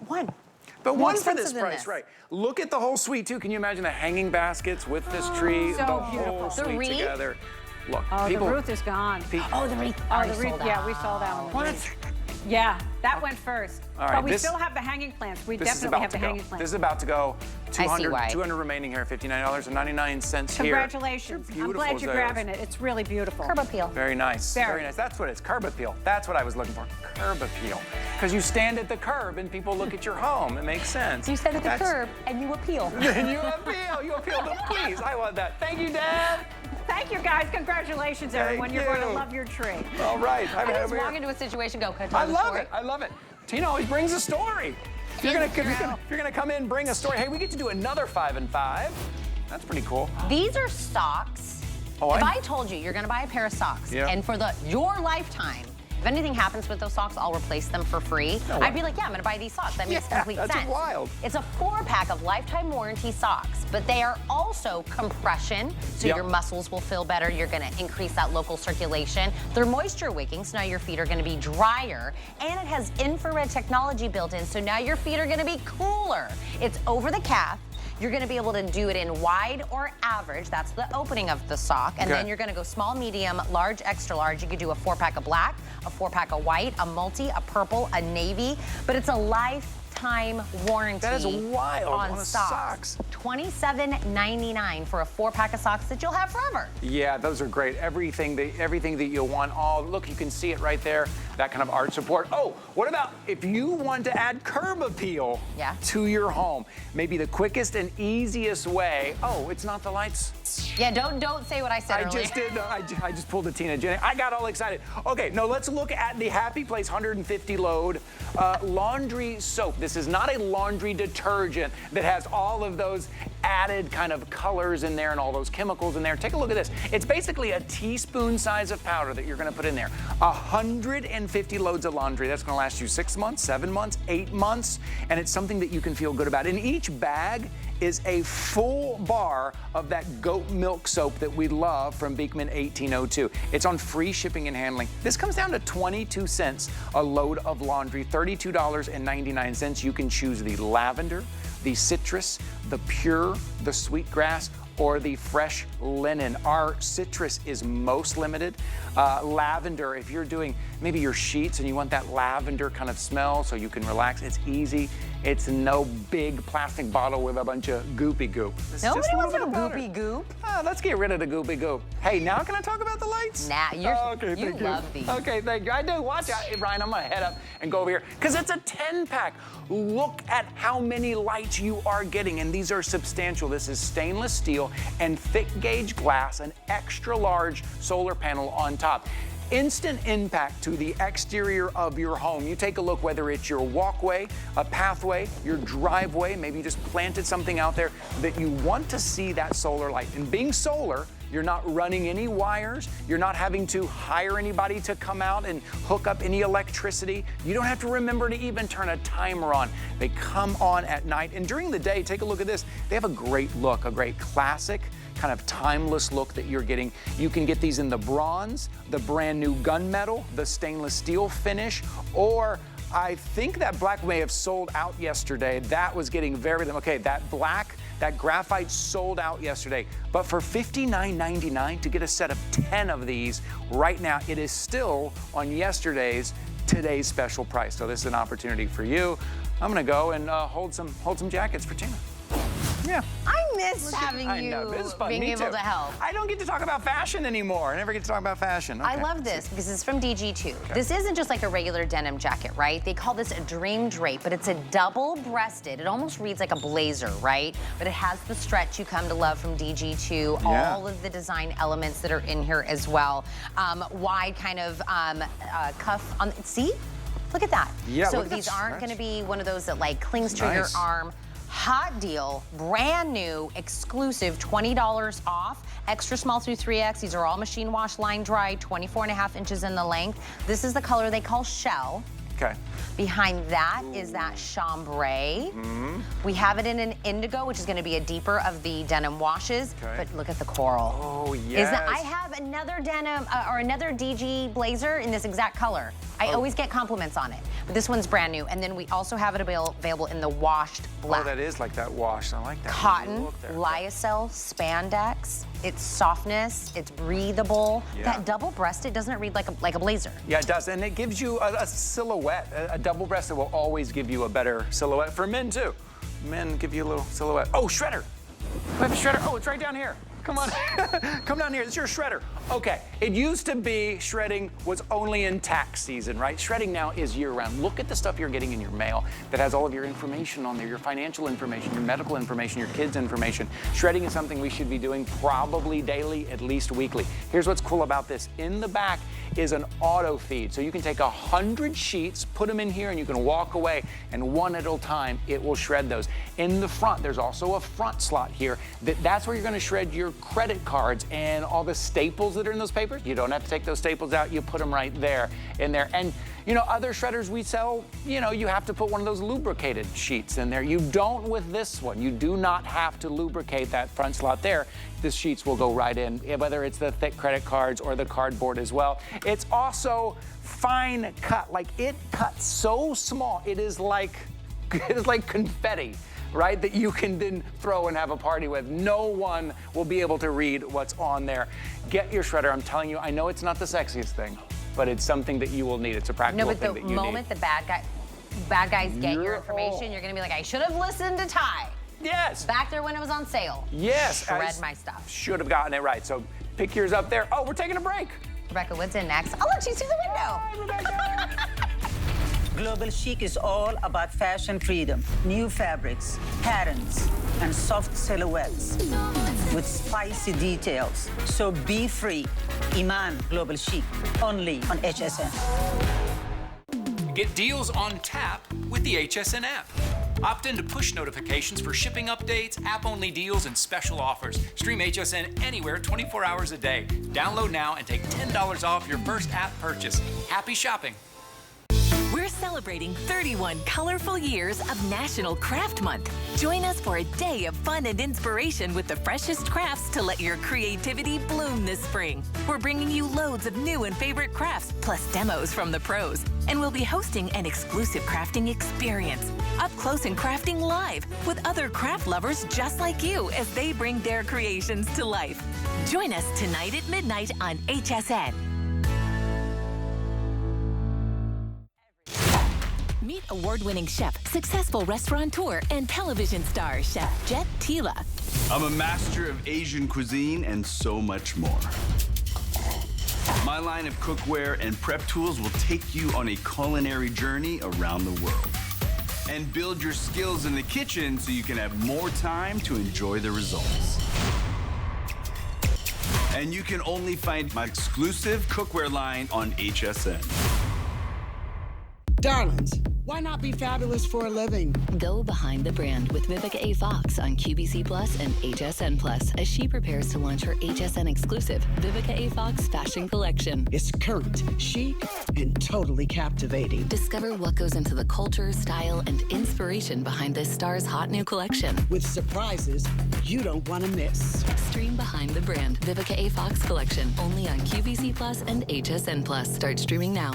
one. But More one for this expensive than price, this. right? Look at the whole suite too. Can you imagine the hanging baskets with this tree, so the beautiful. whole The suite wreath? together? Look, Oh, people, the Ruth is gone. Oh, the wreath. Oh, already the wreath. sold Yeah, out. we saw that one. What? Yeah, that went first. All right, but we this- still have the hanging plants. We This is definitely about have to the go. hanging plants. This is about to go. I see why. 200 remaining here, $59.99 here. Congratulations. I'm Beautiful glad you're azaleas. grabbing it. It's really beautiful. Curb appeal. Very nice. Very. Very nice. That's what it is. Curb appeal. That's what I was looking for. Curb appeal. Because you stand at the curb and people look at your home. It makes sense. You stand at the That's- curb and you appeal. And you appeal. You appeal to please. I love that. Thank you, Dad. Thank you, guys. Congratulations, everyone. Thank You're going to you. love your tree. All right. I just walk into a situation, go, can I tell I the love story? it. I love it. Tina always brings a story. If you're gonna come in and bring a story, hey, we get to do another 5 and 5. That's pretty cool. These are socks. Oh, If I told you you're gonna buy a pair of socks, and for your lifetime, if anything happens with those socks, I'll replace them for free. I'd be like, yeah, I'm gonna buy these socks. That makes complete that's sense. wild. It's a 4-pack of lifetime warranty socks, but they are also compression, so your muscles will feel better. You're gonna increase that local circulation. They're moisture wicking, so now your feet are gonna be drier, and it has infrared technology built in, so now your feet are gonna be cooler. It's over the calf. You're gonna be able to do it in wide or average. That's the opening of the sock. And then you're gonna go small, medium, large, extra large. You could do a 4-pack of black, a 4-pack of white, a multi, a purple, a navy. But it's a lifetime warranty. That is wild on socks. $27.99 for a 4-pack of socks that you'll have forever. Yeah, those are great. Everything that you want. Look, you can see it right there. That kind of art support. Oh, what about if you want to add curb appeal to your home? Maybe the quickest and easiest way. Oh, it's not the lights. Yeah, don't say what I said earlier. Just did. I just pulled a Tina Jenny. I got all excited. Okay, no, let's look at the Happy Place 150 load laundry soap. This is not a laundry detergent that has all of those added kind of colors in there and all those chemicals in there. Take a look at this. It's basically a teaspoon size of powder that you're going to put in there. 150 150 loads of laundry. That's gonna last you 6 months, 7 months, 8 months, and it's something that you can feel good about. In each bag is a full bar of that goat milk soap that we love from Beekman 1802. It's on free shipping and handling. This comes down to 22 cents a load of laundry, $32.99. You can choose the lavender, the citrus, the pure, the sweetgrass, or the fresh linen. Our citrus is most limited. Lavender, if you're doing maybe your sheets and you want that lavender kind of smell so you can relax, it's easy. It's no big plastic bottle with a bunch of goopy goop. Nobody wants no goopy goop. Let's get rid of the goopy goop. Hey, now can I talk about the lights? Nah, okay, you love these. Okay, thank you. I do. Watch out. Hey, Ryan, I'm going to head up and go over here because it's a 10-pack. Look at how many lights you are getting, and these are substantial. This is stainless steel and thick gauge glass, an extra large solar panel on top. Instant impact to the exterior of your home. You take a look, whether it's your walkway, a pathway, your driveway, maybe you just planted something out there that you want to see that solar light. And being solar, you're not running any wires. You're not having to hire anybody to come out and hook up any electricity. You don't have to remember to even turn a timer on. They come on at night. And during the day, take a look at this. They have a great look, a great classic, kind of timeless look that you're getting. You can get these in the bronze, the brand new gunmetal, the stainless steel finish, or I think that black may have sold out yesterday. That was getting very, okay, that black, that graphite sold out yesterday. But for $59.99 to get a set of 10 of these right now, it is still on today's special price. So this is an opportunity for you. I'm gonna go and hold some jackets for Tina. Yeah. I miss having being able to help. I don't get to talk about fashion anymore. I never get to talk about fashion. Okay. I love this because it's from DG2. Okay. This isn't just like a regular denim jacket, right? They call this a dream drape, but it's a double-breasted. It almost reads like a blazer, right? But it has the stretch you come to love from DG2, all of the design elements that are in here as well. Wide kind of cuff on, see? Look at that. Yeah, so these aren't gonna be one of those that like clings to your arm. Hot deal, brand new, exclusive, $20 off, extra small through 3X. These are all machine wash, line dry, 24.5 inches in the length. This is the color they call shell. Okay. Behind that is that chambray. We have it in an indigo, which is going to be a deeper of the denim washes. Okay. But look at the coral. Oh, yes. I have another denim or another DG blazer in this exact color. I always get compliments on it. But this one's brand new. And then we also have it available in the washed black. Oh, that is like that wash. I like that. Cotton, lyocell, spandex. It's softness, it's breathable. Yeah. That double-breasted, doesn't it read like a blazer? Yeah, it does, and it gives you a silhouette. A double-breasted will always give you a better silhouette. For men, too. Men give you a little silhouette. Oh, shredder. We have a shredder. Oh, it's right down here. Come on, come down here. It's your shredder. Okay, it used to be shredding was only in tax season, right? Shredding now is year-round. Look at the stuff you're getting in your mail that has all of your information on there, your financial information, your medical information, your kids' information. Shredding is something we should be doing probably daily, at least weekly. Here's what's cool about this. In the back is an auto feed. So you can take 100 sheets, put them in here, and you can walk away, and one at a time, it will shred those. In the front, there's also a front slot here. That's where you're gonna shred your credit cards and all the staples that are in those papers. You don't have to take those staples out. You put them right there in there. And you know, other shredders we sell, you know, you have to put one of those lubricated sheets in there. You don't with this one. You do not have to lubricate that front slot there. The sheets will go right in, whether it's the thick credit cards or the cardboard as well. It's also fine cut. Like, it cuts so small, it is like confetti, right, that you can then throw and have a party with. No one will be able to read what's on there. Get your shredder. I'm telling you, I know it's not the sexiest thing, but it's something that you will need. It's a practical thing that you need. No, but the moment the bad guys get your information, you're gonna be like, I should have listened to Ty. Yes. Back there when it was on sale. Yes. Shred my stuff. Should have gotten it right. So pick yours up there. Oh, we're taking a break. Rebecca Wood's in next. I'll let you see the window. Hi, Rebecca. Global Chic is all about fashion freedom, new fabrics, patterns, and soft silhouettes with spicy details. So be free. Iman Global Chic, only on HSN. Get deals on tap with the HSN app. Opt into push notifications for shipping updates, app-only deals, and special offers. Stream HSN anywhere 24 hours a day. Download now and take $10 off your first app purchase. Happy shopping. celebrating 31 colorful years of National Craft Month. Join us for a day of fun and inspiration with the freshest crafts to let your creativity bloom this spring. We're bringing you loads of new and favorite crafts, plus demos from the pros. And we'll be hosting an exclusive crafting experience, up close and crafting live with other craft lovers just like you as they bring their creations to life. Join us tonight at midnight on HSN. Meet award-winning chef, successful restaurateur, and television star, Chef Jet Tila. I'm a master of Asian cuisine and so much more. My line of cookware and prep tools will take you on a culinary journey around the world and build your skills in the kitchen so you can have more time to enjoy the results. And you can only find my exclusive cookware line on HSN. Darlings, why not be fabulous for a living? Go behind the brand with Vivica A. Fox on QVC Plus and HSN Plus as she prepares to launch her HSN exclusive Vivica A. Fox fashion collection. It's current, chic, and totally captivating. Discover what goes into the culture, style, and inspiration behind this star's hot new collection. With surprises you don't want to miss. Stream Behind the Brand Vivica A. Fox collection only on QVC Plus and HSN Plus. Start streaming now.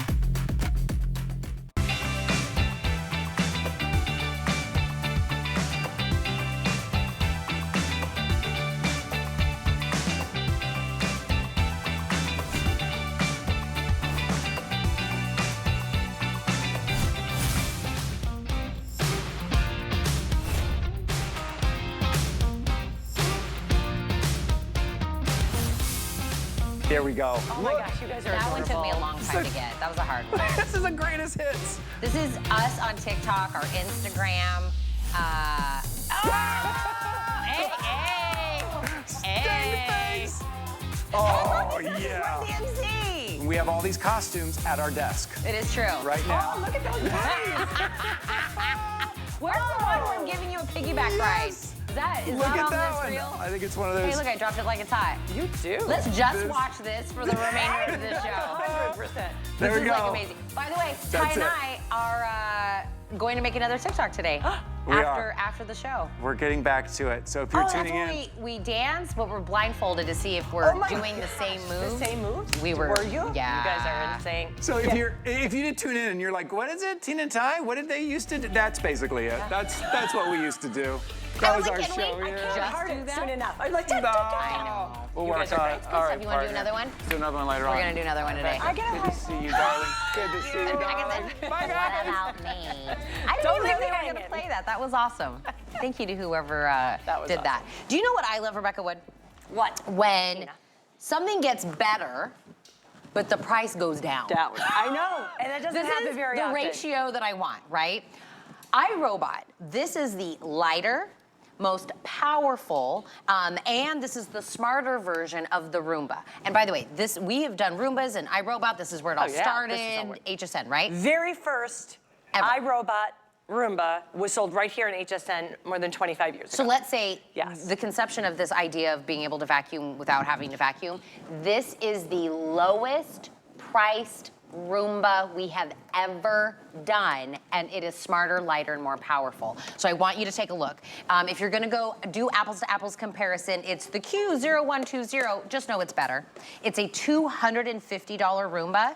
There we go. Oh my gosh, you guys are adorable. That one took me a long time to get. That was a hard one. This is the greatest hits. This is us on TikTok, our Instagram. Hey. Oh, Look, yeah. Run DMC. We have all these costumes at our desk It is true. right now. Oh, look at those Where's the one where I'm giving you a piggyback ride? Is that Look at on that this one. reel? I think it's one of those. Hey, look, I dropped it like it's hot. You do. Let's just watch this for the remainder of this show. 100%. There This we is go. like amazing. By the way, Ty and I are going to make another TikTok today. We are. After the show. We're getting back to it. So if you're That's tuning in, when we dance, but we're blindfolded to see if we're doing the same moves. The same moves? We were. Were you? Yeah. You guys are insane. so if you did tune in and you're like, what is it, Tina and Ty? What did they used to do? That's basically it. That's what we used to do. That was our show here. Just do that? Soon enough. I'm like, No. I know. We'll You work guys are on great. it. All right, You want to do partner. another one? Do another one later on. We're going to do another one today. Good to see you, darling. Good to see you, darling. Bye, What guys. about me? I didn't Don't even leave think me they were hanging. going to play that. That was awesome. Thank you to whoever was did that. Do you know what I love, Rebecca Wood? What? When something gets better, but the price goes down. Down. I know. And that doesn't This happen is very the often. ratio that I want, right? iRobot, this is the lighter, most powerful, and this is the smarter version of the Roomba. And by the way, we have done Roombas and iRobot. This is where it all yeah, started. this is how we're- HSN, right? Very first Ever. iRobot Roomba was sold right here in HSN more than 25 years So ago. let's say Yes. the conception of this idea of being able to vacuum without having to vacuum, this is the lowest priced Roomba we have ever done, and it is smarter, lighter, and more powerful. So I want you to take a look. If you're gonna go do apples to apples comparison, it's the Q0120, just know it's better. It's a $250 Roomba.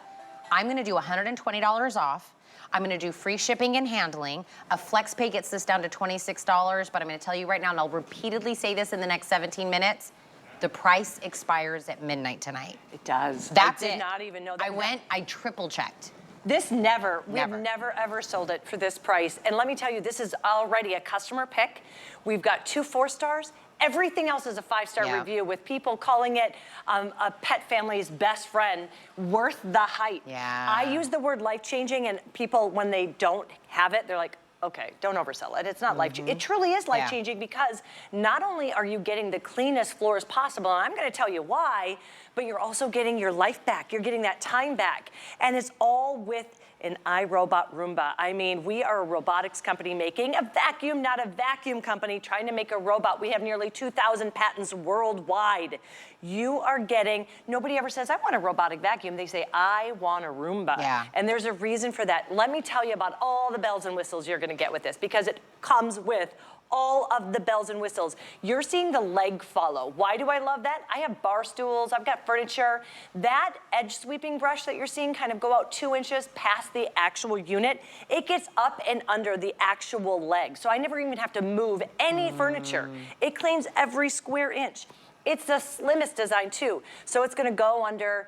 I'm gonna do $120 off. I'm gonna do free shipping and handling. A FlexPay gets this down to $26, but I'm gonna tell you right now, and I'll repeatedly say this in the next 17 minutes, the price expires at midnight tonight. It does. That's I it. did not even know that. I triple checked. This we have Never. never ever sold it for this price. And let me tell you, this is already a customer pick. We've got 2 4-stars. Everything else is a 5-star Yeah. review, with people calling it a pet family's best friend, worth the hype. Yeah. I use the word life-changing, and people, when they don't have it, they're like, okay, don't oversell it. It's not life-changing. It truly is life-changing because not only are you getting the cleanest floors possible, and I'm gonna tell you why, but you're also getting your life back. You're getting that time back. And it's all with an iRobot Roomba. I mean, we are a robotics company making a vacuum, not a vacuum company trying to make a robot. We have nearly 2,000 patents worldwide. you are getting, nobody ever says, I want a robotic vacuum. They say, I want a Roomba. Yeah. And there's a reason for that. Let me tell you about all the bells and whistles you're gonna get with this, because it comes with all of the bells and whistles. You're seeing the leg follow. Why do I love that? I have bar stools, I've got furniture. That edge sweeping brush that you're seeing kind of go out 2 inches past the actual unit, it gets up and under the actual leg. So I never even have to move any furniture. It cleans every square inch. It's the slimmest design too. So it's gonna go under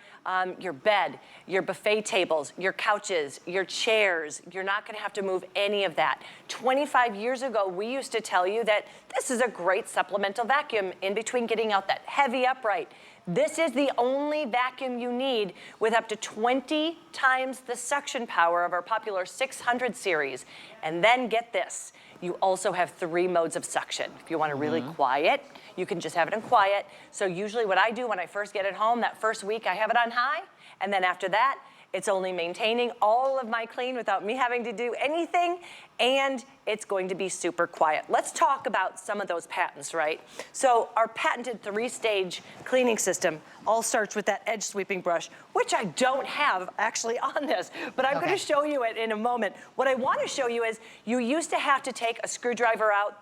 your bed, your buffet tables, your couches, your chairs. You're not gonna have to move any of that. 25 years ago, we used to tell you that this is a great supplemental vacuum in between getting out that heavy upright. This is the only vacuum you need with up to 20 times the suction power of our popular 600 series. And then get this, you also have 3 modes of suction. If you want to really quiet, you can just have it in quiet. So usually what I do when I first get it home, that first week I have it on high, and then after that, it's only maintaining all of my clean without me having to do anything, and it's going to be super quiet. Let's talk about some of those patents, right? So our patented 3-stage cleaning system all starts with that edge sweeping brush, which I don't have actually on this, but I'm gonna show you it in a moment. What I wanna show you is you used to have to take a screwdriver out,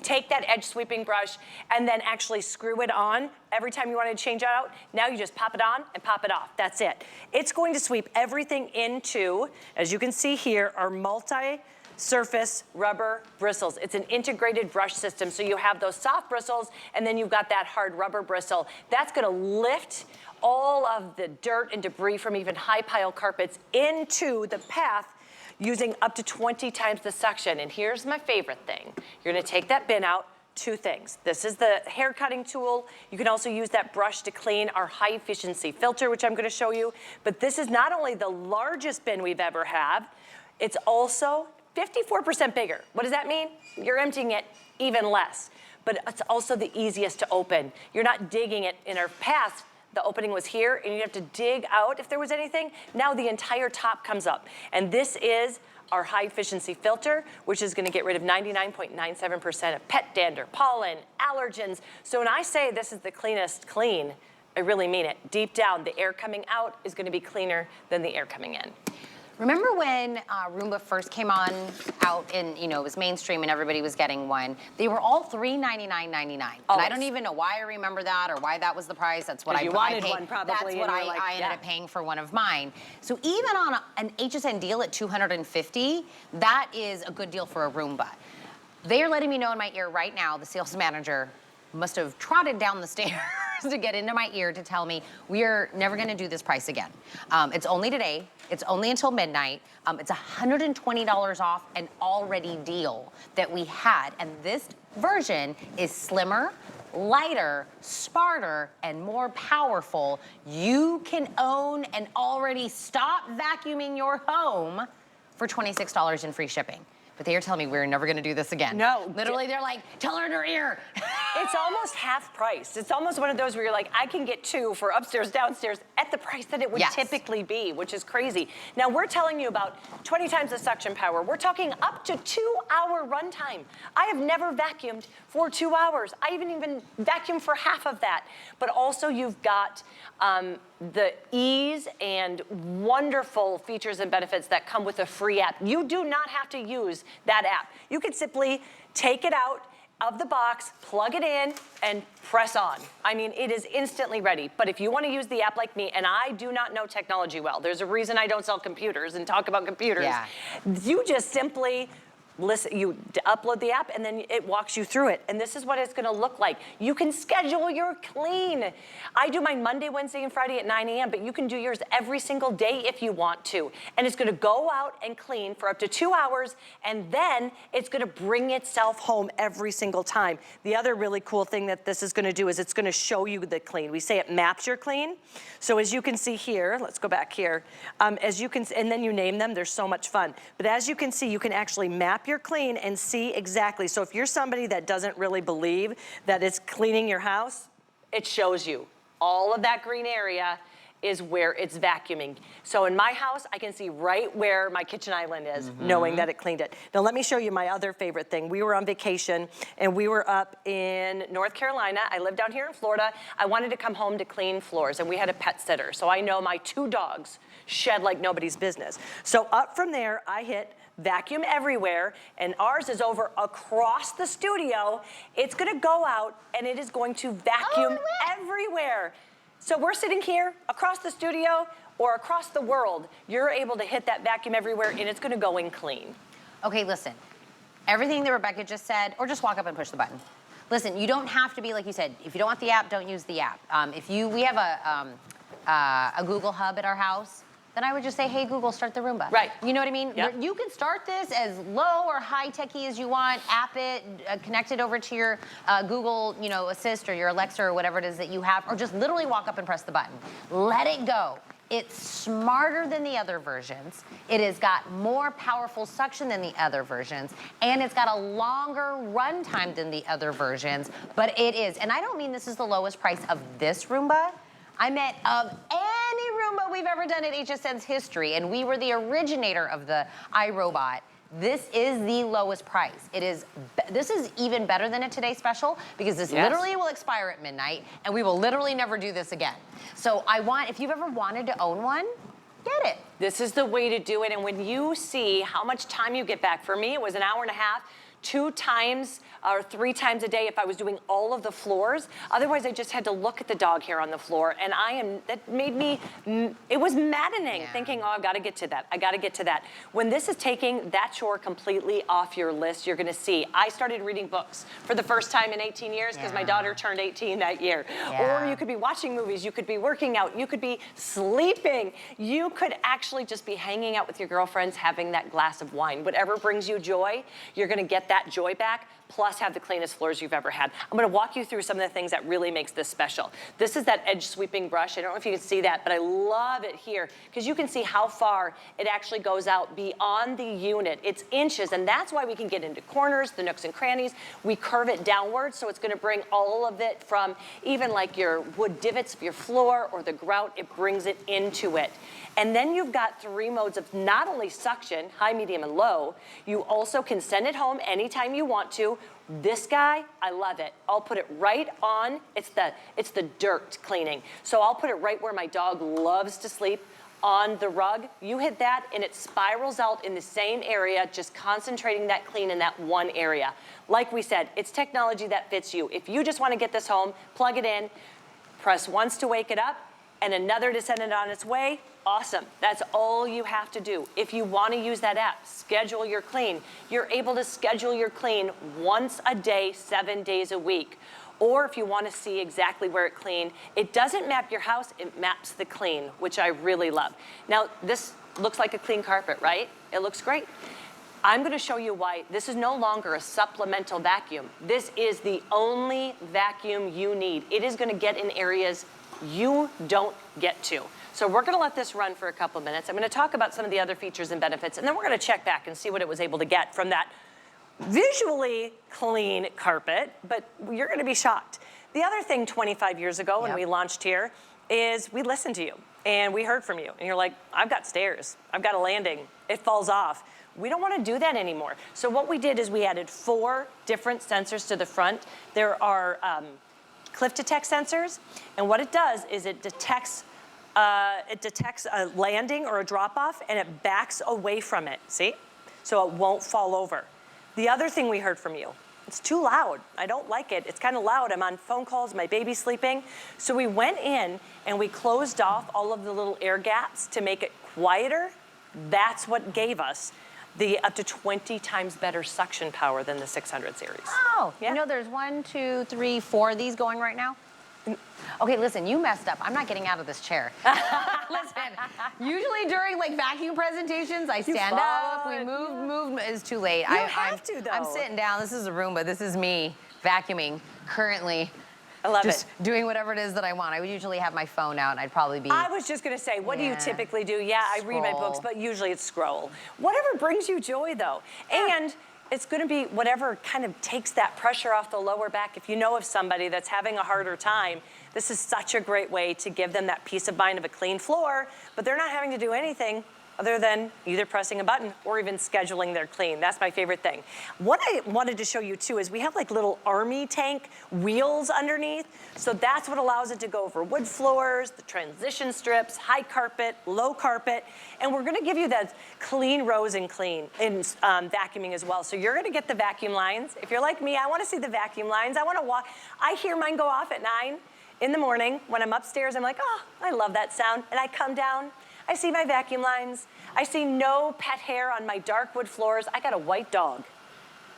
take that edge sweeping brush, and then actually screw it on every time you wanted to change it out. Now you just pop it on and pop it off. That's it. It's going to sweep everything into, as you can see here, our multi-surface rubber bristles. It's an integrated brush system, so you have those soft bristles, and then you've got that hard rubber bristle. That's gonna lift all of the dirt and debris from even high pile carpets into the path using up to 20 times the suction. And here's my favorite thing. You're gonna take that bin out, 2 things. This is the hair cutting tool. You can also use that brush to clean our high efficiency filter, which I'm gonna show you. But this is not only the largest bin we've ever had, it's also 54% bigger. What does that mean? You're emptying it even less. But it's also the easiest to open. You're not digging it. In our past, the opening was here, and you have to dig out if there was anything. Now the entire top comes up. And this is our high efficiency filter, which is gonna get rid of 99.97% of pet dander, pollen, allergens. So when I say this is the cleanest clean, I really mean it. Deep down, the air coming out is gonna be cleaner than the air coming in. Remember when Roomba first came out and it was mainstream and everybody was getting one? They were all $399.99. And I don't even know why I remember that or why that was the price. That's what I wanted paid. one probably. That's what I ended up paying for one of mine. So even on an HSN deal at $250, that is a good deal for a Roomba. They are letting me know in my ear right now, the sales manager must have trotted down the stairs to get into my ear to tell me we are never gonna do this price again. It's only today, it's only until midnight. It's $120 off an already deal that we had. And this version is slimmer, lighter, smarter, and more powerful. You can own and already stop vacuuming your home for $26 in free shipping. But they are telling me we're never gonna do this again. No. Literally, they're like, tell her in her ear. It's almost half price. It's almost one of those where you're like, I can get 2 for upstairs, downstairs at the price that it would typically be, which is crazy. Now we're telling you about 20 times the suction power. We're talking up to 2-hour runtime. I have never vacuumed for 2 hours. I even vacuumed for half of that. But also you've got the ease and wonderful features and benefits that come with a free app. You do not have to use that app. You can simply take it out of the box, plug it in, and press on. I mean, it is instantly ready. But if you want to use the app like me, and I do not know technology well, there's a reason I don't sell computers and talk about computers. You just simply listen, you upload the app and then it walks you through it. And this is what it's gonna look like. You can schedule your clean. I do mine Monday, Wednesday, and Friday at 9 a.m., but you can do yours every single day if you want to. And it's gonna go out and clean for up to 2 hours, and then it's gonna bring itself home every single time. The other really cool thing that this is gonna do is it's gonna show you the clean. We say it maps your clean. So as you can see here, let's go back here. As you can, and then you name them, they're so much fun. But as you can see, you can actually map your clean and see exactly. So if you're somebody that doesn't really believe that it's cleaning your house, it shows you all of that green area is where it's vacuuming. So in my house, I can see right where my kitchen island is, knowing that it cleaned it. Now let me show you my other favorite thing. We were on vacation and we were up in North Carolina. I live down here in Florida. I wanted to come home to clean floors and we had a pet sitter. So I know my 2 dogs shed like nobody's business. So up from there, I hit vacuum everywhere, and ours is over across the studio. It's gonna go out and it is going to vacuum everywhere. So we're sitting here across the studio or across the world. You're able to hit that vacuum everywhere and it's gonna go in clean. Okay, listen, everything that Rebecca just said, or just walk up and push the button. Listen, you don't have to be, like you said, if you don't want the app, don't use the app. We have a Google Hub at our house, then I would just say, hey, Google, start the Roomba. Right. You know what I mean? Yep. You can start this as low or high techy as you want, app it, connect it over to your Google, Assist or your Alexa or whatever it is that you have, or just literally walk up and press the button. Let it go. It's smarter than the other versions. It has got more powerful suction than the other versions, and it's got a longer run time than the other versions, but it is. And I don't mean this is the lowest price of this Roomba. I meant of any Roomba we've ever done at HSN's history, and we were the originator of the iRobot. This is the lowest price. This is even better than a Today Special because this literally will expire at midnight, and we will literally never do this again. So if you've ever wanted to own one, get it. This is the way to do it, and when you see how much time you get back, for me it was an hour and a half, 2 times or 3 times a day if I was doing all of the floors. Otherwise, I just had to look at the dog hair on the floor, and that made me, it was maddening, thinking, oh, I've got to get to that. I got to get to that. When this is taking that chore completely off your list, you're going to see. I started reading books for the first time in 18 years because my daughter turned 18 that year. Or you could be watching movies, you could be working out, you could be sleeping. You could actually just be hanging out with your girlfriends, having that glass of wine. Whatever brings you joy, you're going to get that joy back, plus have the cleanest floors you've ever had. I'm gonna walk you through some of the things that really makes this special. This is that edge sweeping brush. I don't know if you can see that, but I love it here because you can see how far it actually goes out beyond the unit. It's inches, and that's why we can get into corners, the nooks and crannies. We curve it downwards, so it's gonna bring all of it from even like your wood divots of your floor or the grout, it brings it into it. And then you've got 3 modes of not only suction, high, medium, and low, you also can send it home anytime you want to. This guy, I love it. I'll put it right on, it's the dirt cleaning. So I'll put it right where my dog loves to sleep, on the rug. You hit that and it spirals out in the same area, just concentrating that clean in that one area. Like we said, it's technology that fits you. If you just want to get this home, plug it in, press once to wake it up, and another to send it on its way. Awesome. That's all you have to do. If you want to use that app, schedule your clean. You're able to schedule your clean once a day, 7 days a week. Or if you want to see exactly where it cleaned, it doesn't map your house, it maps the clean, which I really love. Now, this looks like a clean carpet, right? It looks great. I'm going to show you why this is no longer a supplemental vacuum. This is the only vacuum you need. It is going to get in areas you don't get to. So we're gonna let this run for a couple minutes. I'm gonna talk about some of the other features and benefits, and then we're gonna check back and see what it was able to get from that visually clean carpet, but you're gonna be shocked. The other thing 25 years ago when we launched here is we listened to you and we heard from you. And you're like, I've got stairs, I've got a landing, it falls off. We don't wanna do that anymore. So what we did is we added 4 different sensors to the front. There are cliff detect sensors, and what it does is it detects a landing or a drop-off, and it backs away from it, see? So it won't fall over. The other thing we heard from you, it's too loud. I don't like it. It's kind of loud. I'm on phone calls, my baby's sleeping. So we went in and we closed off all of the little air gaps to make it quieter. That's what gave us the up to 20 times better suction power than the 600 series. Oh, you know there's 1, 2, 3, 4 of these going right now? Okay, listen, you messed up. I'm not getting out of this chair. Listen, usually during like vacuum presentations, I stand up, we move, it's too late. You have to though. I'm sitting down, this is a Roomba, this is me vacuuming currently. I love just doing whatever it is that I want. I would usually have my phone out and I'd probably be... I was just gonna say, what do you typically do? Yeah, I read my books, but usually it's scroll. Whatever brings you joy though. And it's going to be whatever kind of takes that pressure off the lower back. If you know of somebody that's having a harder time, this is such a great way to give them that peace of mind of a clean floor, but they're not having to do anything other than either pressing a button or even scheduling their clean. That's my favorite thing. What I wanted to show you too is we have like little army tank wheels underneath. So that's what allows it to go over wood floors, the transition strips, high carpet, low carpet. And we're gonna give you that clean rows and clean in vacuuming as well. So you're gonna get the vacuum lines. If you're like me, I wanna see the vacuum lines. I wanna walk. I hear mine go off at 9 in the morning. When I'm upstairs, I'm like, oh, I love that sound. And I come down, I see my vacuum lines. I see no pet hair on my dark wood floors. I got a white dog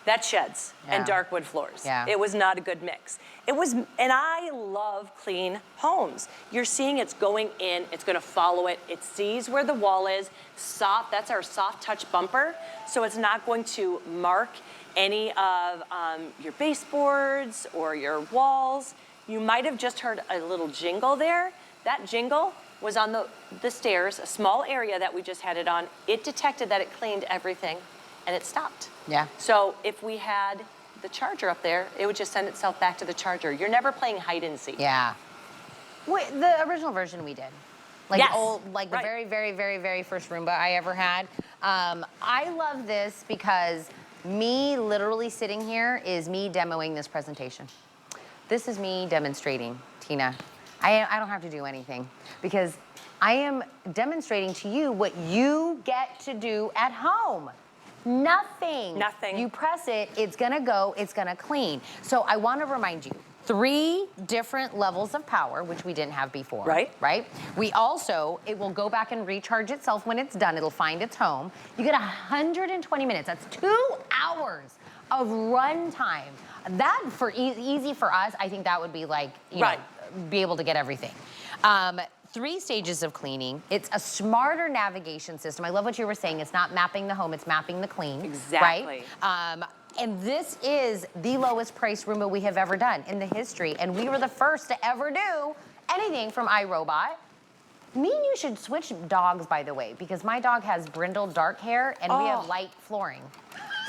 that sheds and dark wood floors. Yeah. It was not a good mix. It was, and I love clean homes. You're seeing it's going in, it's gonna follow it. It sees where the wall is, soft, that's our soft touch bumper. So it's not going to mark any of your baseboards or your walls. You might have just heard a little jingle there. That jingle was on the stairs, a small area that we just had it on. It detected that it cleaned everything and it stopped. Yeah. So if we had the charger up there, it would just send itself back to the charger. You're never playing hide and seek. Yeah. Wait, the original version we did. Like Yes. the very, very, very, very first Roomba I ever had. I love this because me literally sitting here is me demoing this presentation. This is me demonstrating, Tina. I don't have to do anything because I am demonstrating to you what you get to do at home. Nothing. Nothing. You press it, it's gonna go, it's gonna clean. So I wanna remind you, 3 different levels of power, which we didn't have before. Right. Right? We also, it will go back and recharge itself when it's done. It'll find its home. You get 120 minutes. That's 2 hours of run time. That, for easy for us, I think that would be like, you know, be able to get everything. 3 stages of cleaning. It's a smarter navigation system. I love what you were saying. It's not mapping the home, it's mapping the clean. Exactly. Right? And this is the lowest price Roomba we have ever done in the history. And we were the first to ever do anything from iRobot. Me and you should switch dogs, by the way, because my dog has brindled dark hair and we have light flooring.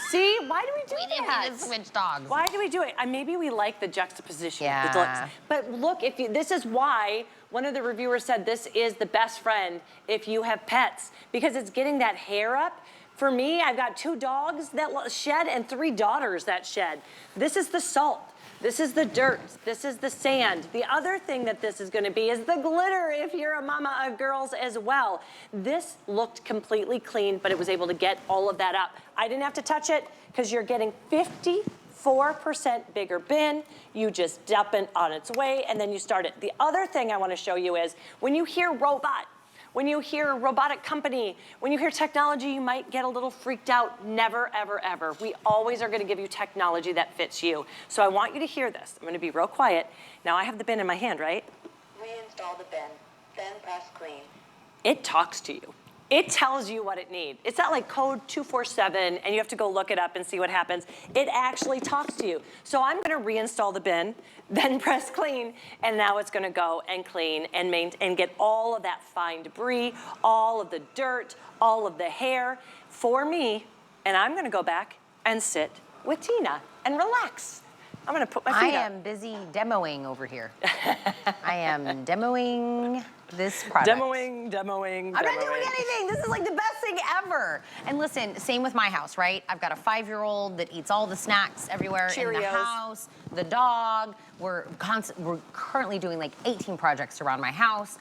See, why do we do We that? didn't need to switch dogs. Why do we do it? Maybe we like the juxtaposition. Yeah. The looks. But look, this is why one of the reviewers said this is the best friend if you have pets, because it's getting that hair up. For me, I've got 2 dogs that shed and 3 daughters that shed. This is the salt. This is the dirt. This is the sand. The other thing that this is going to be is the glitter if you're a mama of girls as well. This looked completely clean, but it was able to get all of that up. I didn't have to touch it because you're getting 54% bigger bin. You just dump it on its way and then you start it. The other thing I want to show you is when you hear robot, when you hear robotic company, when you hear technology, you might get a little freaked out. Never, ever, ever. We always are going to give you technology that fits you. So I want you to hear this. I'm going to be real quiet. Now I have the bin in my hand, right? Reinstall the bin, then press clean. It talks to you. It tells you what it needs. It's not like code 247 and you have to go look it up and see what happens. It actually talks to you. So I'm gonna reinstall the bin, then press clean, and now it's gonna go and clean and get all of that fine debris, all of the dirt, all of the hair for me, and I'm gonna go back and sit with Tina and relax. I'm gonna put my feet up. I am busy demoing over here. I am demoing this product. Demoing. I'm not doing anything. This is like the best thing ever. And listen, same with my house, right? I've got a 5-year-old that eats all the snacks everywhere in the house, the dog. We're currently doing like 18 projects around my house,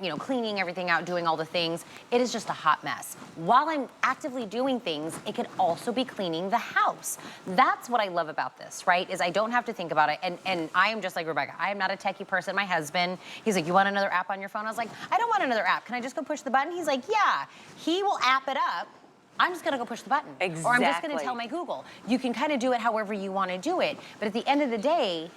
you know, cleaning everything out, doing all the things. It is just a hot mess. While I'm actively doing things, it could also be cleaning the house. That's what I love about this, right? Is I don't have to think about it. And I am just like Rebecca. I am not a techie person. My husband, he's like, you want another app on your phone? I was like, I don't want another app. Can I just go push the button? He's like, yeah. He will app it up. I'm just gonna go push the button. Exactly. Or I'm just gonna tell my Google. You can kind of do it however you wanna do it. But at the end of the day,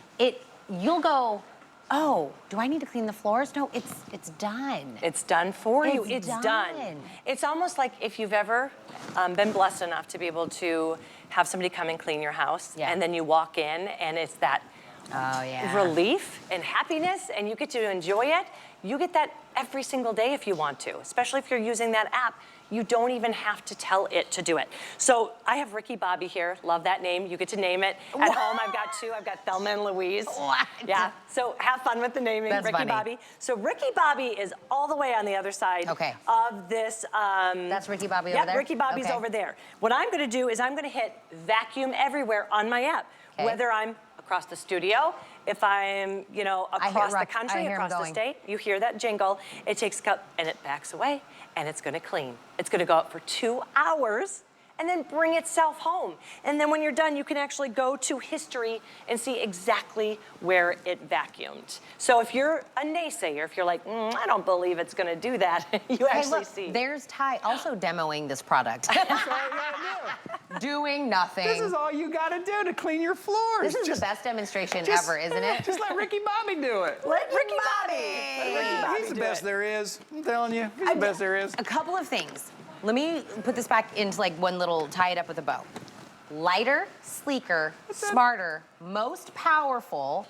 you'll go, oh, do I need to clean the floors? No, it's done. It's done for you. It's done. It's almost like if you've ever been blessed enough to be able to have somebody come and clean your house, and then you walk in and it's that relief and happiness and you get to enjoy it. You get that every single day if you want to, especially if you're using that app. You don't even have to tell it to do it. So I have Ricky Bobby here. Love that name. You get to name it. At home, I've got two. I've got Thelma and Louise. What? Yeah. So have fun with the naming. That's Ricky funny. Bobby. So Ricky Bobby is all the way on the other side of this. That's Ricky Bobby over there? Ricky Bobby's over there. What I'm going to do is I'm going to hit vacuum everywhere on my app. Whether I'm across the studio, if I'm, you know, across the country, across the state, you hear that jingle, it takes a cup and it backs away and it's gonna clean. It's gonna go out for 2 hours and then bring itself home. And then when you're done, you can actually go to history and see exactly where it vacuumed. So if you're a naysayer, if you're like, I don't believe it's gonna do that, you actually see. There's Ty also demoing this product. That's all you gotta do. Doing nothing. This is all you gotta do to clean your floors. This is the best demonstration ever, isn't it? Just let Ricky Bobby do it. Let Ricky Bobby. He's the best there is. I'm telling you, he's the best there is. A couple of things. Let me put this back into like one little, tie it up with a bow. Lighter, sleeker, smarter, most powerful,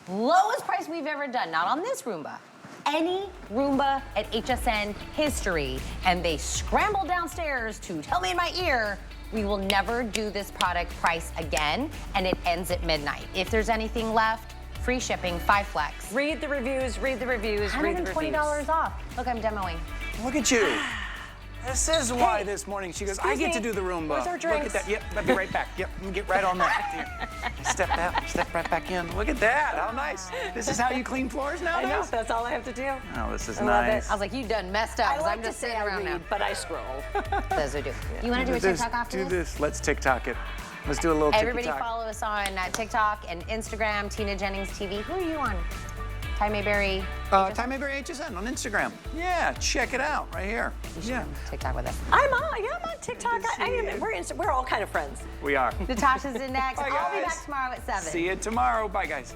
lowest price we've ever done, not on this Roomba. Any Roomba at HSN history, and they scramble downstairs to tell me in my ear, we will never do this product price again, and it ends at midnight. If there's anything left, free shipping, 5 flex. Read the reviews, read the reviews, read the reviews. $120 off. Look, I'm demoing. Look at you. This is why this morning she goes, I get to do the Roomba. Where's our drinks? Look at that. Yep, I'll be right back. Yep, I'm gonna get right on that. Step right back in. Look at that. How nice. This is how you clean floors nowadays? I know, that's all I have to do. Oh, this is I love nice. it. I was like, you done messed up, I 'cause like I'm to just say sitting I around read, now. but I scroll. Those are do. You want to do a TikTok after Do this? this. Let's TikTok it. Let's do a little TikTok. Everybody follow us on TikTok and Instagram, Tina Jennings TV. Who are you on? Ty Mayberry? Ty Mayberry HSN on Instagram. Yeah, check it out right here. Yeah. TikTok with us. I'm on TikTok. We're all kind of friends. We are. Natasha's in next. Bye, I'll be guys. back tomorrow at 7. See you tomorrow. Bye, guys.